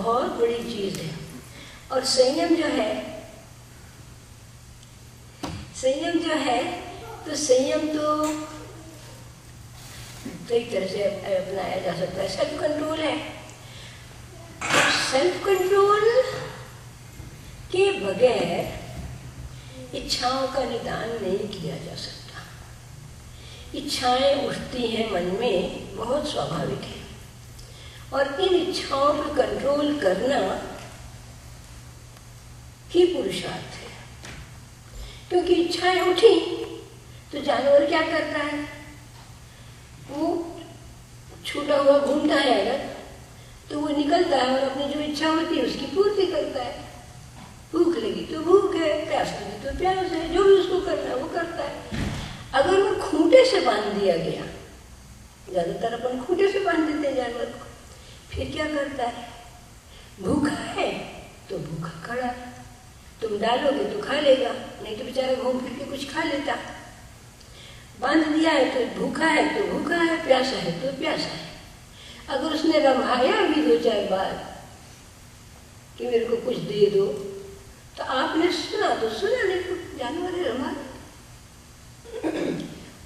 बहुत बड़ी चीज है। और संयम जो है, तो संयम तो कई तरह से अपनाया जा सकता है। सेल्फ कंट्रोल है। सेल्फ कंट्रोल के बगैर इच्छाओं का निदान नहीं किया जा सकता। इच्छाएं उठती हैं मन में, बहुत स्वाभाविक है, और इन इच्छाओं पर कंट्रोल करना ही पुरुषार्थ है। क्योंकि इच्छाएं उठी तो जानवर क्या करता है, वो छूटा हुआ घूमता है, अगर तो वो निकलता है और अपनी जो इच्छा होती है उसकी पूर्ति करता है। भूख लगी तो भूख है, प्यास लगी तो प्यास है, जो भी उसको करना है वो करता है। अगर वो खूंटे से बांध दिया गया, ज्यादातर अपन खूंटे से बांध देते हैं जानवर को, फिर क्या करता है, भूखा है तो भूखा खड़ा, तुम डालोगे तो खा लेगा, नहीं तो बेचारा घूम फिर के कुछ खा लेता। बांध दिया है तो भूखा है तो भूखा है, प्यासा है तो प्यासा है। अगर उसने रमाया भी 2-4 बार कि मेरे को कुछ दे दो, तो आपने सुना तो सुना, नहीं तो जानवर है रमा,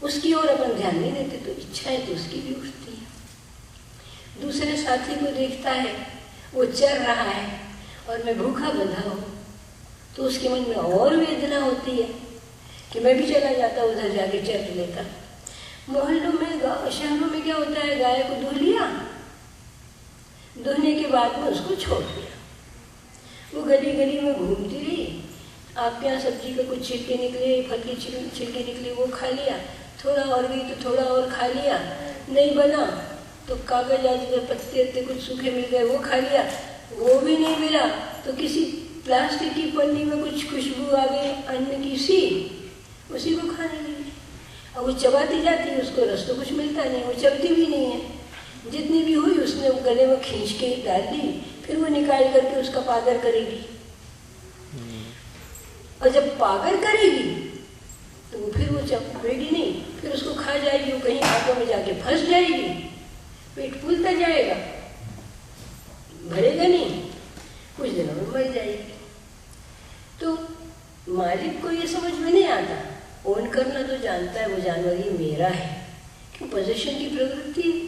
उसकी ओर अपन ध्यान नहीं देते तो इच्छाएं तो उसकी भी उठती है। दूसरे साथी को देखता है वो चर रहा है और मैं भूखा बंधा हूँ, तो उसके मन में और वेदना होती है कि मैं भी चला जाता उधर जाके चर लेता। मोहल्लों में, शहरों में क्या होता है, गाय को धो लिया, धोने के बाद में उसको छोड़ दिया, वो गली गली में घूमती रही। आपके यहाँ सब्जी का कुछ छिलके निकले, फल के छिलके निकले, वो खा लिया, थोड़ा और गई तो थोड़ा और खा लिया, नहीं बना तो कागज आज पत्ते कुछ सूखे मिल गए वो खा लिया, वो भी नहीं मिला तो किसी प्लास्टिक की पन्नी में कुछ खुशबू आ गई अन्न की सी, उसी को खाने लगी। अब वो चबाती जाती है, उसको रस तो कुछ मिलता नहीं, वो चबती भी नहीं है, जितनी भी हुई उसने गले में खींच के डाल दी, फिर वो निकाल करके उसका पागर करेगी। और जब पागर करेगी तो वो फिर वो चबेगी नहीं, फिर उसको खा जाएगी, वो कहीं आंखों में जाके फंस जाएगी, पेट फूलता जाएगा, भरेगा नहीं, कुछ दिनों में मर जाएगी। तो मालिक को ये समझ में नहीं आता, ओन करना तो जानता है वो जानवर ये मेरा है, क्यों, पोजीशन की प्रवृत्ति है।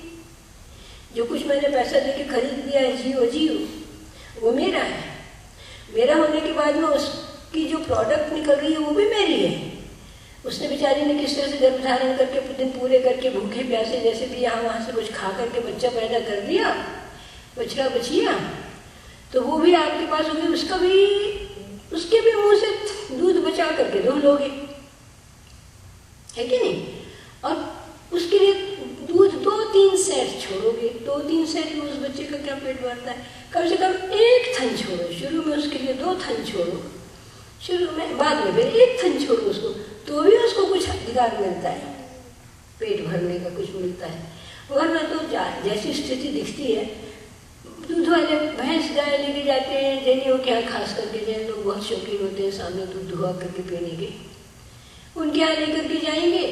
जो कुछ मैंने पैसा देके खरीद लिया है, जियो वो मेरा है। मेरा होने के बाद में उसकी जो प्रोडक्ट निकल रही है वो भी मेरी है। उसने बेचारी ने किस तरह से गर्भ धारण करके दिन पूरे करके भूखे प्यासे जैसे भी यहाँ वहाँ से कुछ खा करके बच्चा पैदा कर दिया, बछड़ा बचिया, तो वो भी आपके पास होगी, उसके भी मुंह से दूध बचा करके दो लोगे, है कि नहीं? और उसके लिए दूध 2-3 सेट छोड़ोगे, 2-3 सेट में उस बच्चे का क्या पेट भरता है? कम से कम 1 थन छोड़ो, शुरू में उसके लिए 2 थन छोड़ो, शुरू में, बाद में फिर 1 थन छोड़ो उसको, तो भी उसको कुछ अधिकार मिलता है, पेट भरने का कुछ मिलता है। वरना तो जैसी स्थिति दिखती है, दूध वाले भैंस गाय लेके जाते हैं जैनियों के यहाँ, खास करके जैन लोग बहुत शौकीन होते हैं सामने दूध धुआ करके पीने के, उनके यहाँ लेकर के जाएंगे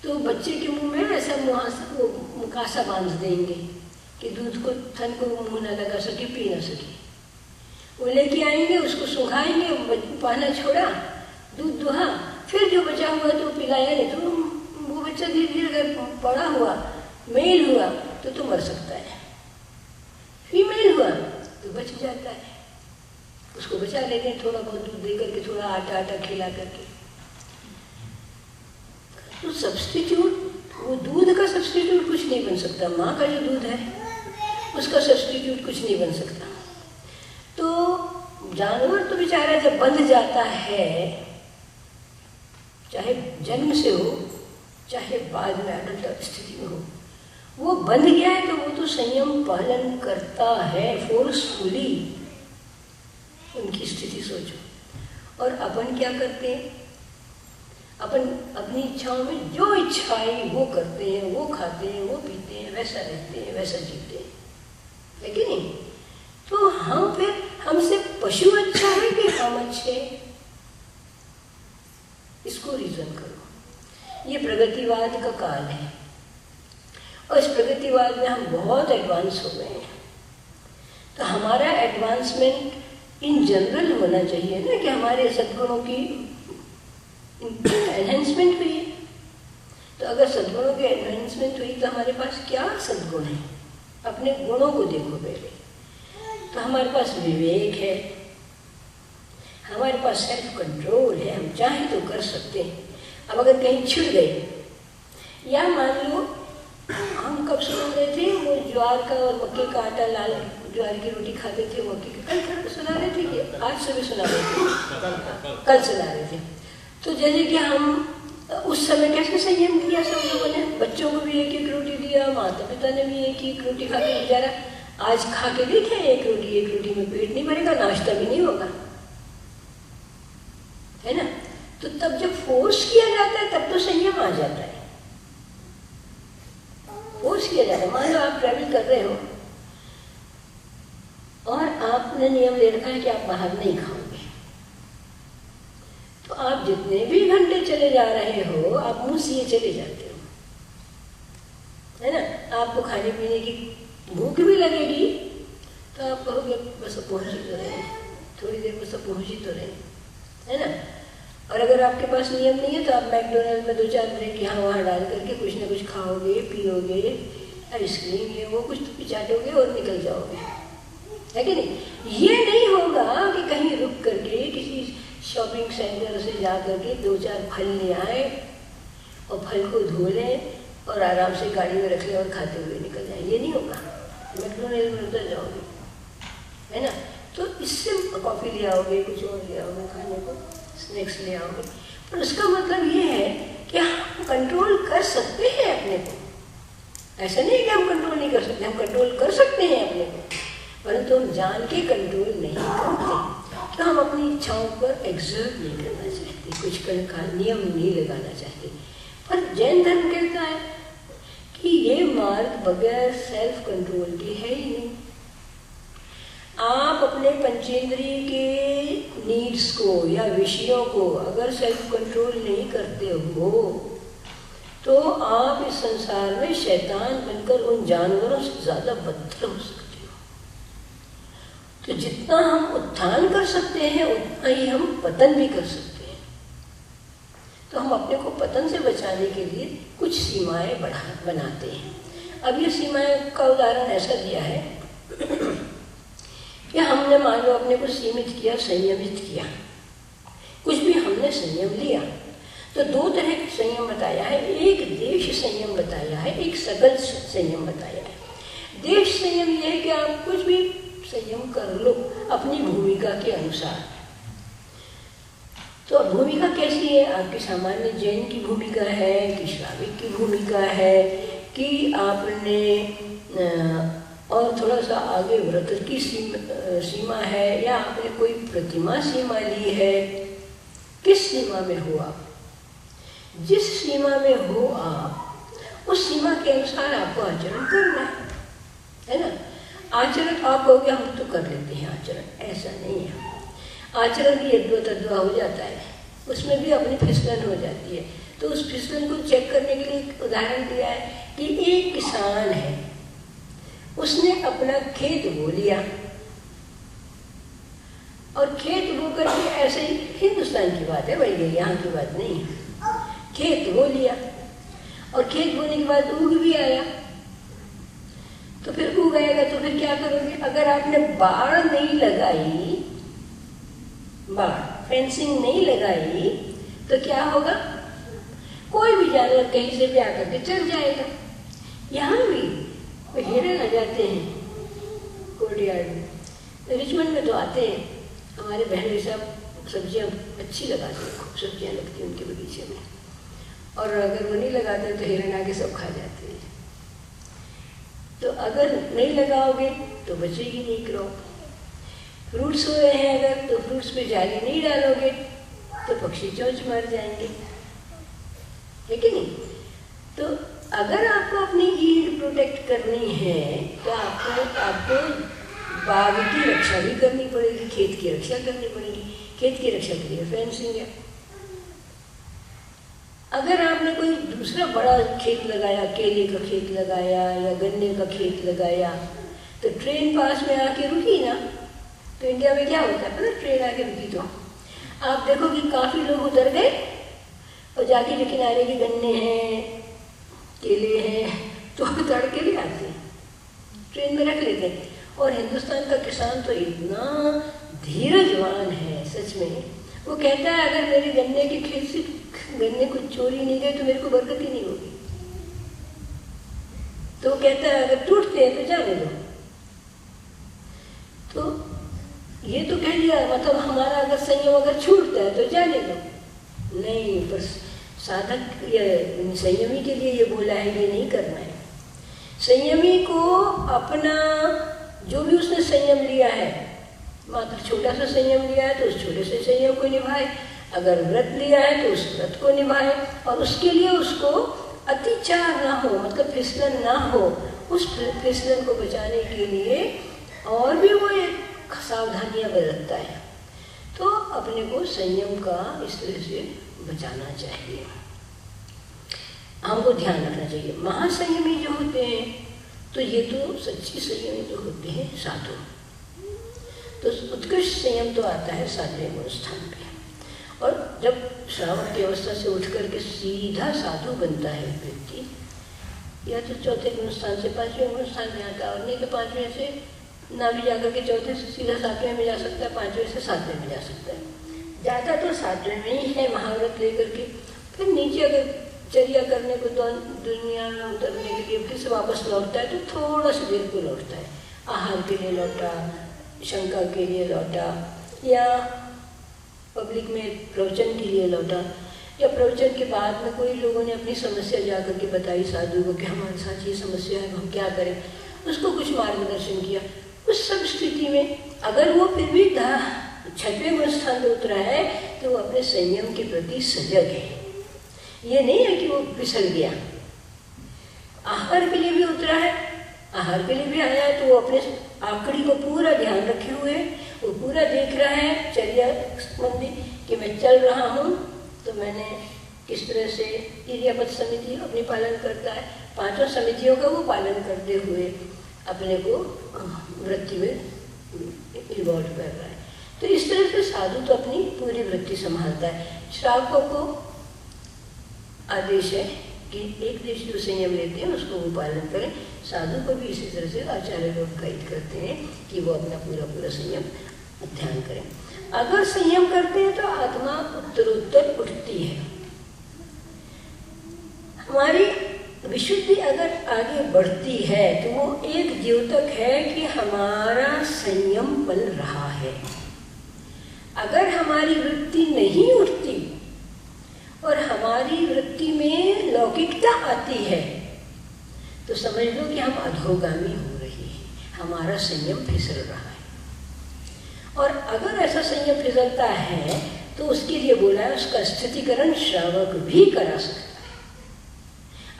तो बच्चे के मुंह में ऐसा मुकासा बांध देंगे कि दूध को थन को मुंह न लगा सके, पी न सके। वो लेके आएंगे, उसको सुखाएंगे, पाना छोड़ा, दूध दुहा, फिर जो बचा हुआ तो पिलाया नहीं, तो वो बच्चा धीरे धीरे अगर पड़ा हुआ, मेल हुआ तो मर सकता है, फीमेल हुआ तो बच जाता है, उसको बचा लेते हैं थोड़ा बहुत दूध दे करके, थोड़ा आटा खिला करके। तो सब्स्टिट्यूट, वो दूध का सब्स्टिट्यूट कुछ नहीं बन सकता, माँ का जो दूध है उसका सब्स्टिट्यूट कुछ नहीं बन सकता। तो जानवर तो बेचारा जब बंध जाता है, चाहे जन्म से हो चाहे बाद में अडल्ट स्थिति में हो, वो बंध गया है तो वो तो संयम पालन करता है फोर्सफुली। उनकी स्थिति सोचो। और अपन क्या करते हैं, अपन अपनी इच्छाओं में जो इच्छा आई वो करते हैं, वो खाते हैं, वो पीते हैं, वैसा रहते हैं, वैसा जीते हैं, है कि नहीं? तो हम फिर, हमसे पशु अच्छा है कि हम अच्छे? इसको रीजन करो। ये प्रगतिवाद का काल है और इस प्रगतिवाद में हम बहुत एडवांस हो गए हैं। तो हमारा एडवांसमेंट इन जनरल होना चाहिए ना, कि हमारे सद्गुणों की एनहेंसमेंट हुई है। तो अगर सद्गुणों की एनहेंसमेंट हुई तो हमारे पास क्या सद्गुण है? अपने गुणों को देखो पहले। तो हमारे पास विवेक है, हमारे पास सेल्फ कंट्रोल है, हम चाहे तो कर सकते हैं। अब अगर कहीं छिड़ गए, या मान लो हम कब सुना रहे थे वो ज्वार का और मक्के का आटा, लाल ज्वार की रोटी खाते थे, मक्के की, कल सुना रहे थे कि आज सुबह सुना रहे थे? कल सुना रहे थे। तो जैसे कि हम उस समय कैसे संयम किया सब लोगों ने, बच्चों को भी एक एक रोटी दिया, माता पिता ने भी एक एक रोटी खा के गुजारा। आज खा के देखे, एक रोटी में पेट नहीं भरेगा, नाश्ता भी नहीं होगा, है ना। तो तब जब फोर्स किया जाता है तब तो संयम आ जाता है। फोर्स किया जाता है, मान लो आप ट्रैवल कर रहे हो और आपने नियम ले रखा है कि आप बाहर नहीं खाओगे, तो आप जितने भी घंटे चले जा रहे हो आप मुंह से चले जाते हो, है ना। आपको खाने पीने की भूख भी लगेगी तो आप कहोगे बस पहुंच ही तो रहे, थोड़ी देर बस पहुंच ही तो रहे, है ना। और अगर आपके पास नियम नहीं है तो आप मैकडोनल्ड में 2-4 ब्रेक यहाँ वहाँ डाल करके कुछ ना कुछ खाओगे, पियोगे, आइसक्रीम ये वो कुछ तो चाटोगे और निकल जाओगे, है कि नहीं। ये नहीं होगा कि कहीं रुक करके किसी शॉपिंग सेंटर से जा करके 2-4 फल ले आए और फल को धो लें और आराम से गाड़ी में रख लें और खाते हुए निकल जाए, ये नहीं होगा। मैकडोनल्ड में उतर जाओगे, है ना। तो इससे कॉफ़ी ले आओगे, कुछ और ले आओगे खाने को, स्नैक्स ले आओगे, पर उसका मतलब ये है कि हम कंट्रोल कर सकते हैं अपने को। ऐसा नहीं कि हम कंट्रोल नहीं कर सकते, हम कंट्रोल कर सकते हैं अपने को, परंतु हम जान के कंट्रोल नहीं करते। तो हम अपनी इच्छाओं पर एग्जर्ट नहीं करना चाहते, कुछ का नियम नहीं लगाना चाहते। पर जैन धर्म कहता है कि ये मार्ग बगैर सेल्फ कंट्रोल के है ही नहीं। आप अपने पंचेंद्रिय के नीड्स को या विषयों को अगर सेल्फ कंट्रोल नहीं करते हो तो आप इस संसार में शैतान बनकर उन जानवरों से ज्यादा बदतर हो सकते हो। तो जितना हम उत्थान कर सकते हैं उतना ही हम पतन भी कर सकते हैं। तो हम अपने को पतन से बचाने के लिए कुछ सीमाएं बनाते हैं। अब ये सीमाएं का उदाहरण ऐसा दिया है कि हमने मान लो अपने को सीमित किया, संयमित किया, कुछ भी हमने संयम लिया, तो 2 तरह के संयम बताया है। एक देश संयम बताया है, एक सकल संयम बताया है। देश संयम यह है कि आप कुछ भी संयम कर लो अपनी भूमिका के अनुसार। तो भूमिका कैसी है? आपकी सामान्य जैन की भूमिका है कि श्राविक की भूमिका है कि आपने और थोड़ा सा आगे व्रत की सीमा है, या आपने कोई प्रतिमा सीमा ली है। किस सीमा में हो आप? जिस सीमा में हो आप उस सीमा के अनुसार आपको आचरण करना है ना। आचरण आप कहोगे हम तो कर लेते हैं आचरण, ऐसा नहीं है। आचरण भी यद्वा तद्वा हो जाता है, उसमें भी अपनी फिसलन हो जाती है। तो उस फिसलन को चेक करने के लिए एक उदाहरण दिया है कि एक किसान है, उसने अपना खेत बो लिया और खेत बो करके, ऐसे ही हिंदुस्तान की बात है भाई, ये यहाँ की बात नहीं है। खेत बो लिया और खेत बोने के बाद उग भी आया, तो फिर उग आएगा तो फिर क्या करोगे? अगर आपने बाड़ नहीं लगाई, बाड़ फेंसिंग नहीं लगाई, तो क्या होगा? कोई भी जानवर कहीं से भी आकर के चल जाएगा। यहाँ भी हिरन आ जाते हैं कोर्टयार्ड में, रिचमंड में तो आते हैं। हमारे बहन साहब सब्जियाँ अच्छी लगाते हैं, खूब सब्जियाँ लगती हैं उनके बगीचे में, और अगर वो नहीं लगाते तो हिरन आके सब खा जाते हैं। तो अगर नहीं लगाओगे तो बचेगी नहीं क्रॉप। फ्रूट्स हुए हैं अगर, तो फ्रूट्स पे जाली नहीं डालोगे तो पक्षी चोंच मार जाएंगे, है कि नहीं। तो अगर आपको अपनी ईल्ड प्रोटेक्ट करनी है तो आपको बाग की रक्षा भी करनी पड़ेगी, खेत की रक्षा करनी पड़ेगी। खेत की रक्षा के लिए फेंसिंग है। अगर आपने कोई दूसरा बड़ा खेत लगाया, केले का खेत लगाया या गन्ने का खेत लगाया, तो ट्रेन पास में आके रुकी ना, तो इंडिया में क्या होता है पता, ट्रेन आके रुकी तो आप देखो कि काफ़ी लोग उतर गए और जाके जो किनारे के गन्ने हैं, केले हैं, तो तड़के ले आते हैं, ट्रेन में रख लेते हैं। और हिंदुस्तान का किसान तो इतना धीरजवान है सच में, वो कहता है अगर मेरे गन्ने के खेत से गन्ने को चोरी नहीं गए तो मेरे को बरकत ही नहीं होगी। तो वो कहता है अगर टूटते हैं तो जाने दो। तो ये तो कह दिया, मतलब हमारा अगर संयम अगर छूटता है तो जाने दो, नहीं, पर साधक या संयमी के लिए ये बोला है ये नहीं करना है। संयमी को अपना जो भी उसने संयम लिया है, मात्र छोटा सा संयम लिया है तो उस छोटे से संयम को निभाए, अगर व्रत लिया है तो उस व्रत को निभाए, और उसके लिए उसको अतिचार ना हो, मतलब फिसलन ना हो, उस फिसलन को बचाने के लिए और भी वो एक सावधानियां बरतता है। तो अपने को संयम का इस तरह से बचाना चाहिए, हमको ध्यान रखना चाहिए। महासंयमी जो होते हैं तो ये तो सच्ची संयमी जो होते हैं साधु, तो उत्कृष्ट संयम तो आता है 7वें गुण स्थान पे। और जब श्रावक की अवस्था से उठ करके सीधा साधु बनता है व्यक्ति, या तो 4थे गुण स्थान से 5वें गुण स्थान में आता है, और नहीं तो 5वें से ना भी जाकर के 4थे से सीधा 7वें में जा सकता है, 5वें से 7वें में जा सकता है। ज़्यादा तो 7वें में ही है महाव्रत लेकर के। फिर नीचे अगर चर्या करने को दुनिया में उतरने के लिए फिर से वापस लौटता है तो थोड़ा सा देर को लौटता है, आहार के लिए लौटा, शंका के लिए लौटा, या पब्लिक में प्रवचन के लिए लौटा, या प्रवचन के बाद में कोई लोगों ने अपनी समस्या जा करके बताई साधु को कि हमारे साथ ये समस्या है, हम क्या करें, उसको कुछ मार्गदर्शन किया। उस सब स्थिति में अगर वो फिर भी 6वें गुण स्थान पर उतरा है तो वो अपने संयम के प्रति सजग है, ये नहीं है कि वो फिसल गया। आहार के लिए भी उतरा है, आहार के लिए भी आया है, तो वो अपने आकड़ी को पूरा ध्यान रखे हुए, वो पूरा देख रहा है चर्या संबंधी कि मैं चल रहा हूँ तो मैंने किस तरह से इर्यापद समिति अपनी पालन करता है, 5 समितियों का वो पालन करते हुए अपने को वृत्ति में इन्वॉल्व कर रहा है। तो इस तरह से साधु तो अपनी पूरी वृत्ति संभालता है। श्रावकों को आदेश है कि एक देश जो संयम लेते हैं उसको वो पालन करें। साधु को भी इसी तरह से आचार्य लोग गाइड करते हैं कि वो अपना पूरा संयम ध्यान करें। अगर संयम करते हैं तो आत्मा उत्तरोत्तर उठती है, हमारी विशुद्धि अगर आगे बढ़ती है तो वो एक द्योतक है कि हमारा संयम बल रहा है। अगर हमारी वृत्ति नहीं उठती और हमारी वृत्ति में लौकिकता आती है तो समझ लो कि हम अधोगामी हो रही है, हमारा संयम फिसल रहा है। और अगर ऐसा संयम फिसलता है तो उसके लिए बोला है उसका स्थितिकरण श्रावक भी करा सकता है।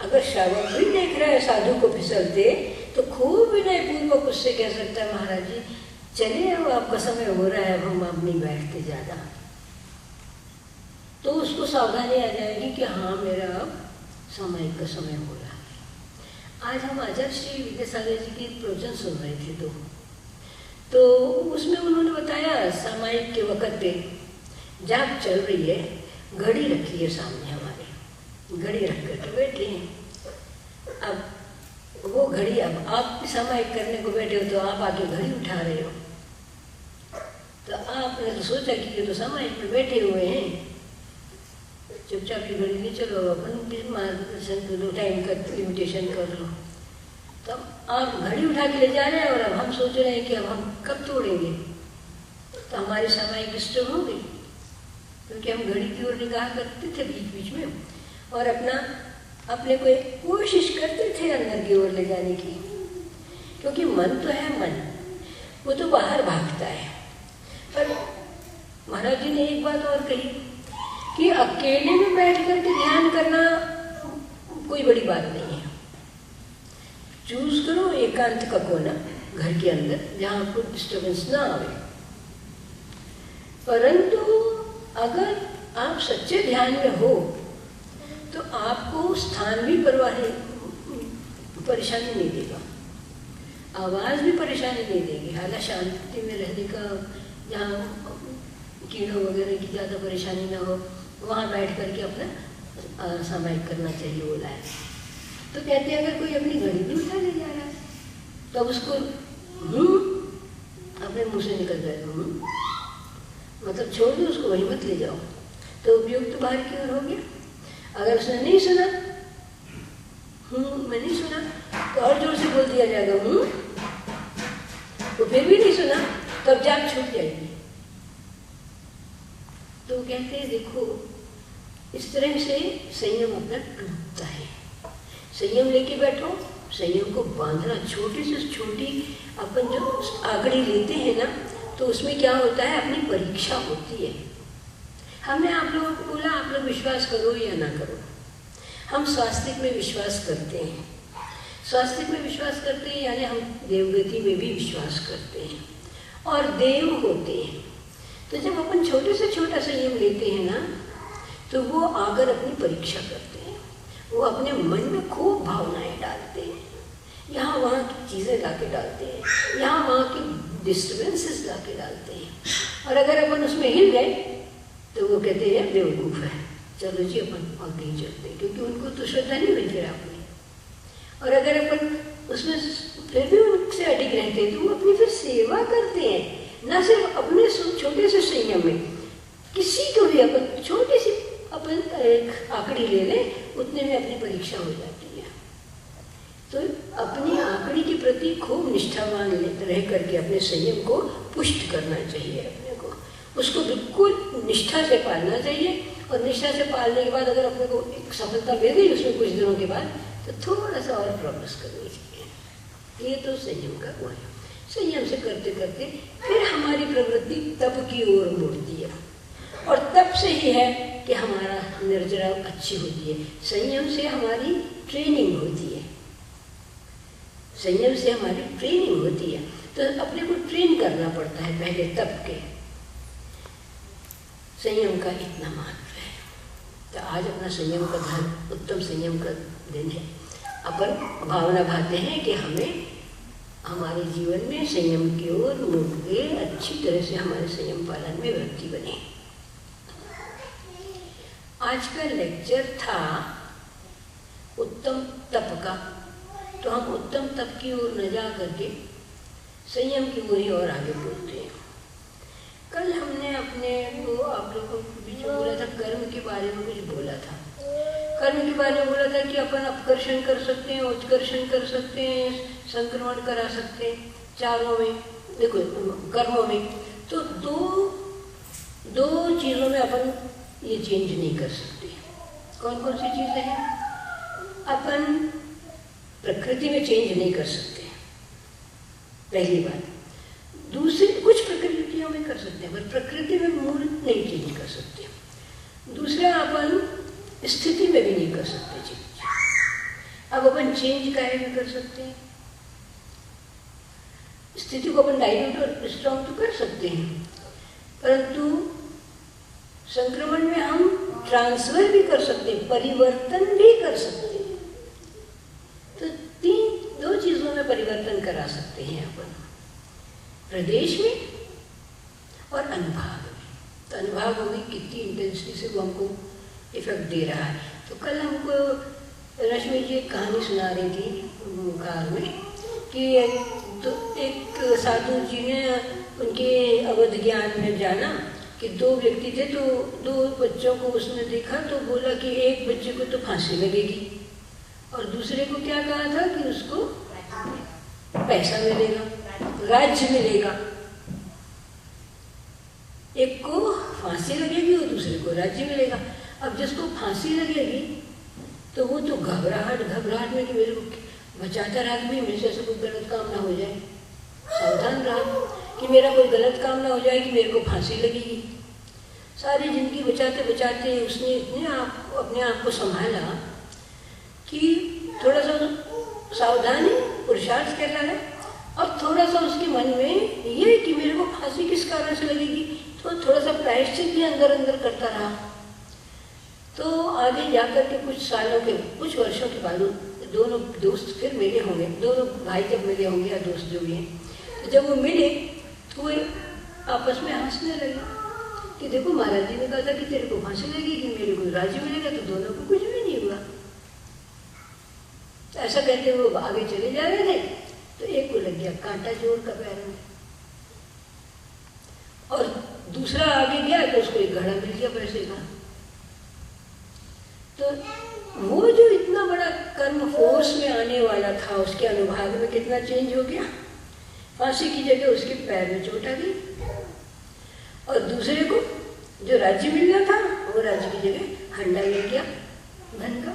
अगर श्रावक भी देख रहा है साधु को फिसलते तो खूब विनय पूर्वक उससे कह सकता है महाराज जी चलिए अब आपका समय हो रहा है, अब हम अब नहीं बैठते ज़्यादा, तो उसको सावधानी आ जाएगी कि हाँ मेरा अब समय का समय हो रहा है। आज हम आचार्य श्री विद्यासागर जी की प्रवचन सुन रहे थे तो उसमें उन्होंने बताया सामायिक के वक़्त पे जाग चल रही है, घड़ी रखी है सामने हमारे, घड़ी रख करके बैठे हैं। अब वो घड़ी, अब आप सामायिक करने को बैठे हो तो आप आके घड़ी उठा रहे हो, तो आपने तो सोचा कि ये तो सामायिक पे बैठे हुए हैं, चुपचाप की घड़ी नहीं चलो, अपन भी मार्गदर्शन कर लो, टाइम का लिमिटेशन कर लो। तब आप घड़ी उठा के ले जा रहे हैं और अब हम सोच रहे हैं कि अब हम कब तोड़ेंगे, तो हमारी सामायिक डिस्टर्ब हो गई, क्योंकि हम घड़ी की ओर निगाह करते थे बीच बीच में और अपने को एक कोशिश करते थे अंदर की ओर ले जाने की, क्योंकि मन तो है, मन वो तो बाहर भागता है। पर महाराज जी ने एक बात और कही कि अकेले में बैठ करके ध्यान करना कोई बड़ी बात नहीं है। चूज करो एकांत का कोना घर के अंदर जहाँ आपको डिस्टर्बेंस ना आवे, परंतु अगर आप सच्चे ध्यान में हो तो आपको स्थान भी परेशानी नहीं देगा। आवाज़ भी परेशानी नहीं देगी। हालांकि शांति में रहने का, जहाँ कीड़ों वगैरह की ज़्यादा परेशानी ना हो, वहाँ बैठ करके अपना सामायिक करना चाहिए बोला है। तो कहते हैं अगर कोई अपनी घड़ी भी उठा ले जा रहा है तो अब उसको अपने मुँह से निकल जाएगा, मतलब छोड़ दो उसको, वहीं मत ले जाओ, तो उपयोग तो बाहर की ओर हो गया। अगर उसने नहीं सुना, मैं नहीं सुना, तो और जोर से बोल दिया जाएगा तो फिर भी नहीं सुना, तब जाग छूट जाएगी। तो कहते हैं देखो इस तरह से संयम अपना टूटता है। संयम लेके बैठो, संयम को बांधना, छोटी से छोटी अपन जो आंकड़ी लेते हैं ना, तो उसमें क्या होता है, अपनी परीक्षा होती है। हमने आप लोगों को बोला आप लोग विश्वास करो या ना करो, हम स्वास्तिक में विश्वास करते हैं। स्वास्तिक में विश्वास करते हैं यानी हम देवगति में भी विश्वास करते हैं और देव होते हैं। तो जब अपन छोटे से छोटा संयम लेते हैं ना, तो वो आकर अपनी परीक्षा करते हैं। वो अपने मन में खूब भावनाएं डालते हैं, यहाँ वहाँ की चीज़ें ला के डालते हैं, यहाँ वहाँ की डिस्टर्बेंसेस ला के डालते हैं। और अगर अपन उसमें हिल गए तो वो कहते हैं बेवकूफ़ है, चलो जी अपन आगे ही चलते हैं, क्योंकि उनको तो श्रद्धा नहीं हुई फिर आपने। और अगर अपन उसमें फिर भी उनसे अडिग रहते हैं तो वो अपनी फिर सेवा करते हैं, ना सिर्फ अपने छोटे से संयम में, किसी को भी अपन छोटी सी अपन एक आंकड़ी ले लें, उतने में अपनी परीक्षा हो जाती है। तो अपनी आंकड़ी के प्रति खूब निष्ठावान रह करके अपने संयम को पुष्ट करना चाहिए, अपने को उसको बिल्कुल निष्ठा से पालना चाहिए। और निष्ठा से पालने के बाद अगर अपने को एक सफलता मिल गई उसमें कुछ दिनों के बाद, तो थोड़ा सा और प्रोग्रेस करनी चाहिए। ये तो संयम का वो है। संयम से करते करते फिर हमारी प्रवृत्ति तप की ओर मुड़ती है, और तप से ही है कि हमारा निर्जरा अच्छी होती है। संयम से हमारी ट्रेनिंग होती है, संयम से हमारी ट्रेनिंग होती है। तो अपने को ट्रेन करना पड़ता है पहले तप के। संयम का इतना महत्व है। तो आज अपना संयम का धन, उत्तम संयम का दिन है। अपन भावना भाते हैं कि हमें हमारे जीवन में संयम की ओर मुड़ के अच्छी तरह से हमारे संयम पालन में वृद्धि बने। आज का लेक्चर था उत्तम तप का, तो हम उत्तम तप की ओर न जा करके संयम की ओर ही और आगे बढ़ते हैं। कल हमने अपने को आप लोगों के बीच में बोला था, कर्म के बारे में कुछ बोला था। कर्म के बारे में बोला था कि अपन अपकर्षण कर सकते हैं, उत्कर्षण कर सकते हैं, संक्रमण करा सकते हैं चारों में, देखो कर्मों में। तो दो चीज़ों में अपन ये चेंज नहीं कर सकते। कौन कौन सी चीज़ें हैं? अपन प्रकृति में चेंज नहीं कर सकते, पहली बात। दूसरी, कुछ प्रकृतियों में कर सकते हैं पर प्रकृति में मूल नहीं चेंज कर सकते। दूसरा, अपन स्थिति में भी नहीं कर सकते चेंज। अब अपन चेंज काहे में कर सकते हैं? स्थिति को अपन डाइल्यूट और स्ट्रॉन्ग तो कर सकते हैं, परंतु संक्रमण में हम ट्रांसफर भी कर सकते हैं, परिवर्तन भी कर सकते हैं। तो दो चीजों में परिवर्तन करा सकते हैं अपन, प्रदेश में और अनुभाग में। तो अनुभाग में कितनी इंटेंसिटी से वो हमको इफेक्ट दे रहा है। तो कल हमको रश्मि जी एक कहानी सुना रही थी कार में कि एक साधु जी ने उनके अवध ज्ञान में जाना कि दो व्यक्ति थे, तो दो बच्चों को उसने देखा तो बोला कि एक बच्चे को तो फांसी लगेगी और दूसरे को क्या कहा था कि उसको पैसा मिलेगा, राज्य मिलेगा। एक को फांसी लगेगी और दूसरे को राज्य मिलेगा। अब जिसको फांसी लगेगी तो वो तो घबराहट में कि मेरे को बचाता रहा कि मेरे से ऐसा कोई गलत काम ना हो जाए, सावधान रहा कि मेरा कोई गलत काम ना हो जाए कि मेरे को फांसी लगेगी। सारी जिंदगी बचाते बचाते उसने अपने आप को संभाला कि थोड़ा सा सावधानी पुरुषार्थ कर रहा है, और थोड़ा सा उसके मन में ये कि मेरे को फांसी किस कारण से लगेगी, तो थोड़ा सा प्रायश्चित भी अंदर अंदर करता रहा। तो आगे जाकर के कुछ वर्षों के बाद दोनों दोस्त फिर मिले होंगे, दोनों भाई जब मिले होंगे या दोस्त जो भी हैं, तो जब वो मिले तो वो आपस में हंसने लगे कि देखो महाराज जी ने कहा था कि तेरे को फांसी लगेगी, मेरे को राज्य मिलेगा, तो दोनों को कुछ भी नहीं हुआ। तो ऐसा कहते हुए वो आगे चले जा रहे थे तो एक को लग गया कांटा जोर का पैर में, और दूसरा आगे गया तो उसको एक घड़ा मिल गया पैसे का। तो वो जो इतना बड़ा कर्म फोर्स में आने वाला था, उसके अनुभाग में कितना चेंज हो गया। फांसी की जगह उसके पैर में चोट आ गई, और दूसरे को जो राज्य मिलना था वो राज्य की जगह हंडा मिल गया धन का।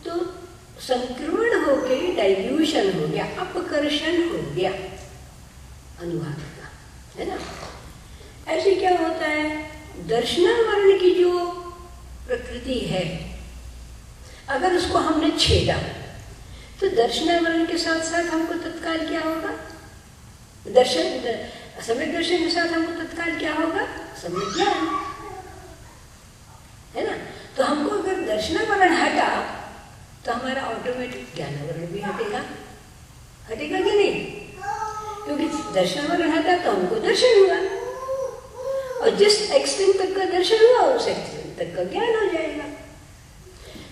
तो संक्रमण हो गई, डाइल्यूशन हो गया, अपकर्षण हो गया अनुभाग का, है ना। ऐसे क्या होता है, दर्शनावरण की जो प्रकृति है, अगर उसको हमने छेदा तो दर्शनावरण के साथ साथ हमको तत्काल क्या होगा, सम्यक दर्शन के साथ हमको तत्काल क्या होगा, सम्यक ज्ञान, है ना। तो हमको अगर दर्शनावरण हटा तो हमारा ऑटोमेटिक ज्ञानावरण भी हटेगा, हटेगा कि नहीं, क्योंकि दर्शनावरण हटा तो हमको दर्शन हुआ, और जिस एक्सटेंट तक का दर्शन हुआ उस एक्सटेंट तक का ज्ञान हो जाएगा।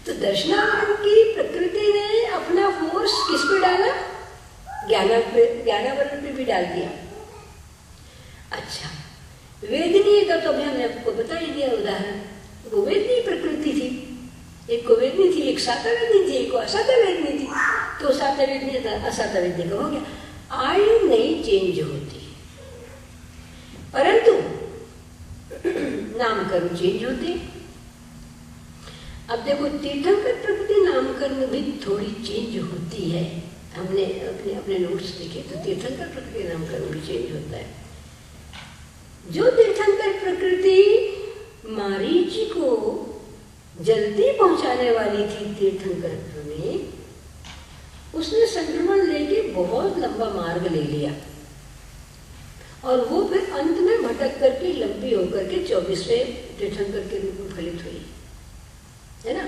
तो दर्शनावरण की प्रकृति ने अपना फोर्स किस पे डाला, ज्ञानावरण पे भी डाल दिया। अच्छा, वेदनीय का तो अभी हमने आपको बता ही दिया उदाहरण, वो वेदनीय प्रकृति थी, एक को वेदनी थी, एक साता वेदनी थी, एक को असाता वेदनी थी। तो साता वेदनी असाता वेदनी का हो गया। आयु नहीं चेंज होती, परंतु नामकरण चेंज होते। अब देखो तीर्थंकर प्रकृति नामकरण भी थोड़ी चेंज होती है। हमने अपने नोट्स देखे तो तीर्थंकर प्रकृति नामकरण भी चेंज होता है। जो तीर्थंकर प्रकृति मारीची को जल्दी पहुंचाने वाली थी तीर्थंकर में, उसने संक्रमण लेके बहुत लंबा मार्ग ले लिया, और वो फिर अंत में भटक करके लंबी होकर के 24वें तीर्थंकर के रूप में फलित हुई, है ना।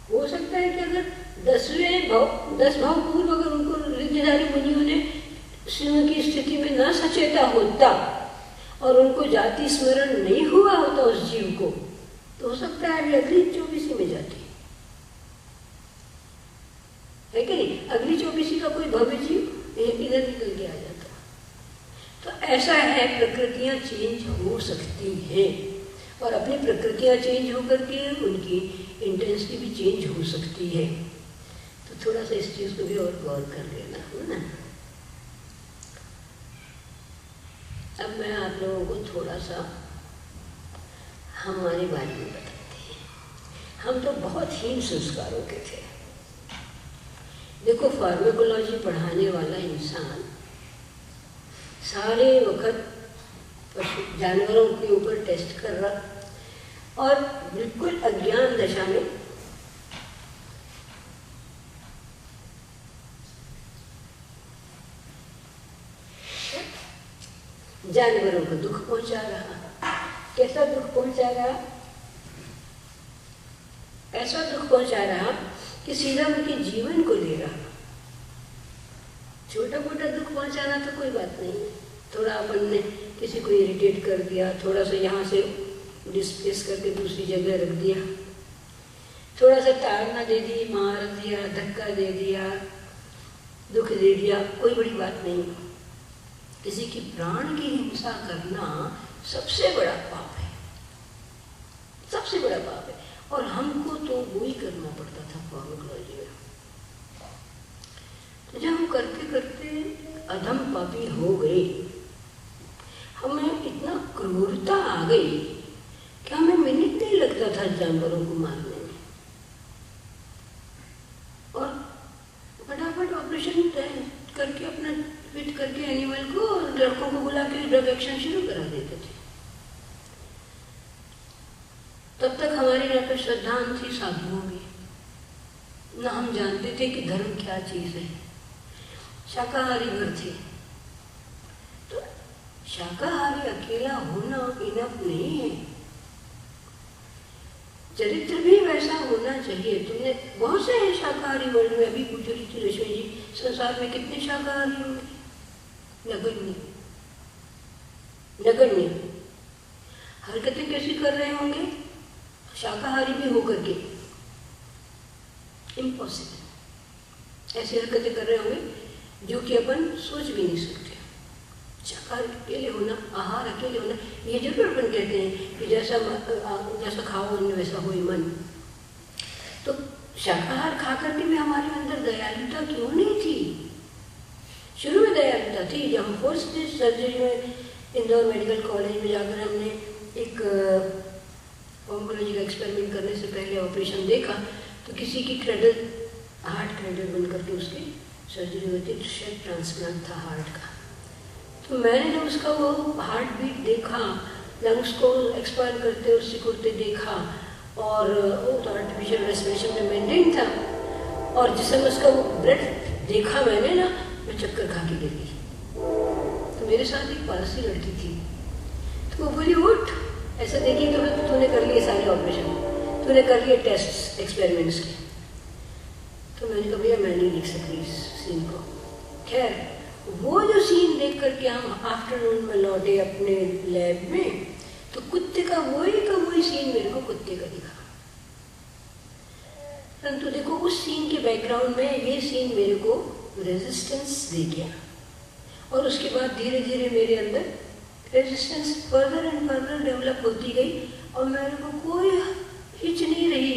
हो सकता है कि अगर 10 भाव पूर्व अगर उनको रिद्धिधारी मुनियों ने सिंह की स्थिति में न सचेता होता और उनको जाति स्मरण नहीं हुआ होता उस जीव को, तो हो सकता है अभी अगली 24वीं में जाती है कि नहीं। अगली 24वीं का कोई भव्य जीव इधर निकल के आ जाता। तो ऐसा है, प्रकृतियां चेंज हो सकती हैं, और अपनी प्रकृतियां चेंज होकर के उनकी इंटेंसिटी भी चेंज हो सकती है। तो थोड़ा सा इस चीज को भी और गौर कर लेना, है ना। अब मैं आप लोगों को थोड़ा सा हमारे बारे में बताते हैं। हम तो बहुत हीन संस्कारों के थे। देखो, फार्माकोलॉजी पढ़ाने वाला इंसान सारे वक्त जानवरों के ऊपर टेस्ट कर रहा, और बिल्कुल अज्ञान दशा में जानवरों को दुख पहुंचा रहा। कैसा दुख पहुंचा रहा? ऐसा दुख पहुंचा रहा कि सीधा उनके जीवन को ले रहा। छोटा मोटा दुख पहुंचाना तो कोई बात नहीं, थोड़ा अपन ने किसी को इरिटेट कर दिया, थोड़ा सा यहाँ से डिस्प्लेस करके दूसरी जगह रख दिया, थोड़ा सा ताड़ना दे दी, मार दिया, धक्का दे दिया, दुख दे दिया, कोई बड़ी बात नहीं। किसी की प्राण की हिंसा करना सबसे बड़ा पाप है, सबसे बड़ा पाप है। और हमको तो वो ही करना पड़ता था फार्माकोलॉजी में। तो जब हम करते करते अधम पापी हो गए, हमें इतना क्रूरता आ गई कि हमें मिनट नहीं लगता था जानवरों को मारने में, और फटाफट ऑपरेशन करके अपना फिट करके एनिमल को, लड़कों को बुला के ड्रग एक्शन शुरू करा देते थे। तब तक हमारी ना तो श्रद्धा थी साधुओं की, ना हम जानते थे कि धर्म क्या चीज है। शाकाहारी घर थे, तो शाकाहारी अकेला होना इनफ नहीं है। चरित्र भी वैसा होना चाहिए। तुमने बहुत से हैं शाकाहारी वर्ल्ड में, अभी पूछ रही थी रश्मि जी, संसार में कितने शाकाहारी होंगे? नगण्य, नगण्य। हरकतें कैसी कर रहे होंगे शाकाहारी भी होकर के? इम्पॉसिबल। ऐसी हरकतें कर रहे होंगे जो कि अपन सोच भी नहीं सकते। शाकाहारी अकेले होना, आहार अकेले होना, ये जरूर अपन कहते हैं कि जैसा खाओ अन्न वैसा हो मन। तो शाकाहार खा करके भी हमारे अंदर दयालुता क्यों नहीं थी? शुरू में दयालुता थी। जब हम फर्स्ट डे सर्जरी में इंदौर मेडिकल कॉलेज में जाकर हमने एक ऑन्कोलॉजी का एक्सपेरिमेंट करने से पहले ऑपरेशन देखा, तो किसी की क्रेडल, हार्ट क्रेडल बन करके उसकी सर्जरी होती, शायद ट्रांसप्लांट था हार्ट का। तो मैंने जब उसका वो हार्ट बीट देखा, लंग्स को एक्सपांड करते और सिकुड़ते देखा, और वो तो आर्टिफिशियल रेस्पिरेशन में मेंटेन था, और जिस समय उसका वो ब्लड देखा मैंने ना, मैं चक्कर खा के गिर गई। तो मेरे साथ एक पारसी लड़की थी, तो वो बोली उठ, ऐसा देखी तो तूने कर लिए सारे ऑपरेशन, तूने कर लिए टेस्ट एक्सपेरिमेंट्स के। तो मैंने कहा भैया मैं नहीं लिख सकती इस सीन को। खैर वो जो सीन देख करके हम आफ्टरनून में लौटे अपने लैब में, तो कुत्ते का वही सीन मेरे को कुत्ते का दिखा। परंतु देखो उस सीन के बैकग्राउंड में ये सीन मेरे को रेजिस्टेंस दे गया, और उसके बाद धीरे धीरे मेरे अंदर resistance further and further develop होती गई, और मेरे को कोई हिच नहीं रही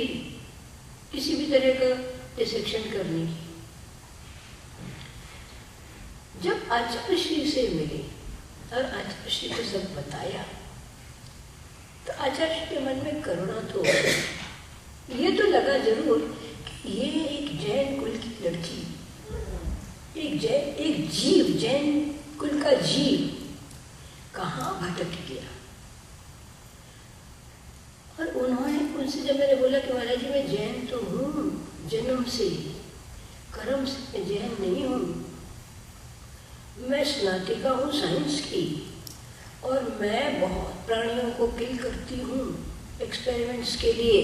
किसी भी तरह का डिसेक्शन करने की। जब आचार्य श्री से मिले और आचार्य श्री को सब बताया, तो आचार्य श्री के मन में करुणा तो ये तो लगा जरूर कि ये एक जैन कुल की लड़की, एक जीव, जैन कुल का जीव कहाँ भटक गया। और उन्होंने उनसे जब मैंने बोला कि महाराज जी मैं जैन तो हूँ जन्म से, कर्म से मैं जैन नहीं हूँ, मैं स्नातिका हूँ साइंस की, और मैं बहुत प्राणियों को किल करती हूँ एक्सपेरिमेंट्स के लिए,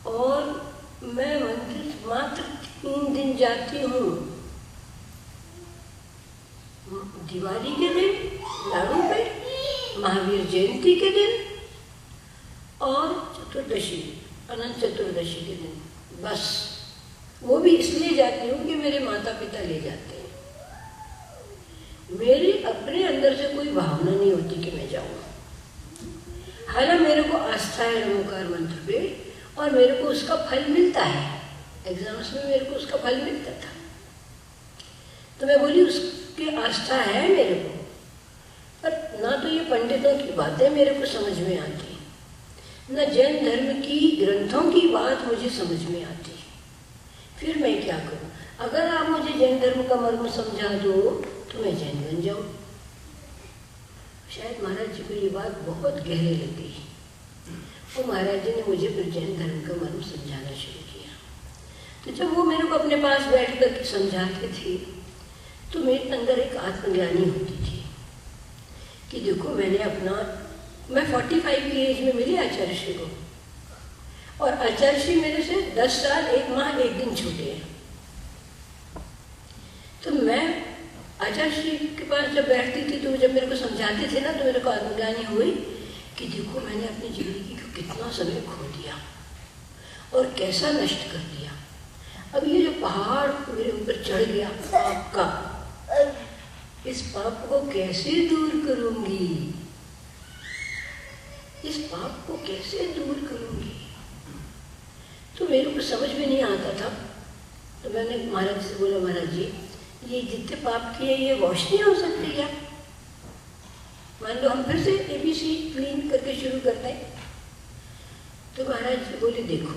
और मैं मंदिर मात्र 3 दिन जाती हूँ, दिवाली के दिन लाड़ू पे, महावीर जयंती के दिन, और चतुर्दशी, अनंत चतुर्दशी के दिन, बस। वो भी इसलिए जाती हूँ कि मेरे माता पिता ले जाते हैं। मेरी अपने अंदर से कोई भावना नहीं होती कि मैं जाऊँ। हालांकि मेरे को आस्था है नमोकार मंत्र पे, और मेरे को उसका फल मिलता है। एग्जाम्स में मेरे को उसका फल मिलता था, तो मैं बोली उसकी आस्था है मेरे को, पर ना तो ये पंडितों की बातें मेरे को समझ में आती, न जैन धर्म की ग्रंथों की बात मुझे समझ में आती। फिर मैं क्या करूं? अगर आप मुझे जैन धर्म का मर्म समझा दो तो मैं जैन बन जाऊं। शायद महाराज जी को ये बात बहुत गहरे लगी, और महाराज जी ने मुझे फिर जैन धर्म का मर्म समझाना शुरू किया। तो जब वो मेरे को अपने पास बैठ कर समझाते थे, तो मेरे अंदर एक आत्मज्ञानी होती थी कि देखो मैं 45 की एज में मिली आचार्य श्री को, और आचार्य श्री मेरे से 10 साल 1 माह 1 दिन छोटे हैं। तो मैं आचार्य श्री के पास जब बैठती थी, तो जब मेरे को समझाते थे ना, तो मेरे को आत्मज्ञानी हुई कि देखो मैंने अपनी जिंदगी को कितना समय खो दिया और कैसा नष्ट कर दिया। अब ये जो पहाड़ मेरे ऊपर चढ़ गया पाप का, इस पाप को कैसे दूर करूंगी, इस पाप को कैसे दूर करूंगी? तो मेरे को समझ में नहीं आता था। तो मैंने महाराज से बोला, महाराज जी ये जितने पाप किए ये वॉश नहीं हो सकते क्या? मान लो हम फिर से ABC क्लीन करके शुरू करते हैं। तो महाराज जी बोले, देखो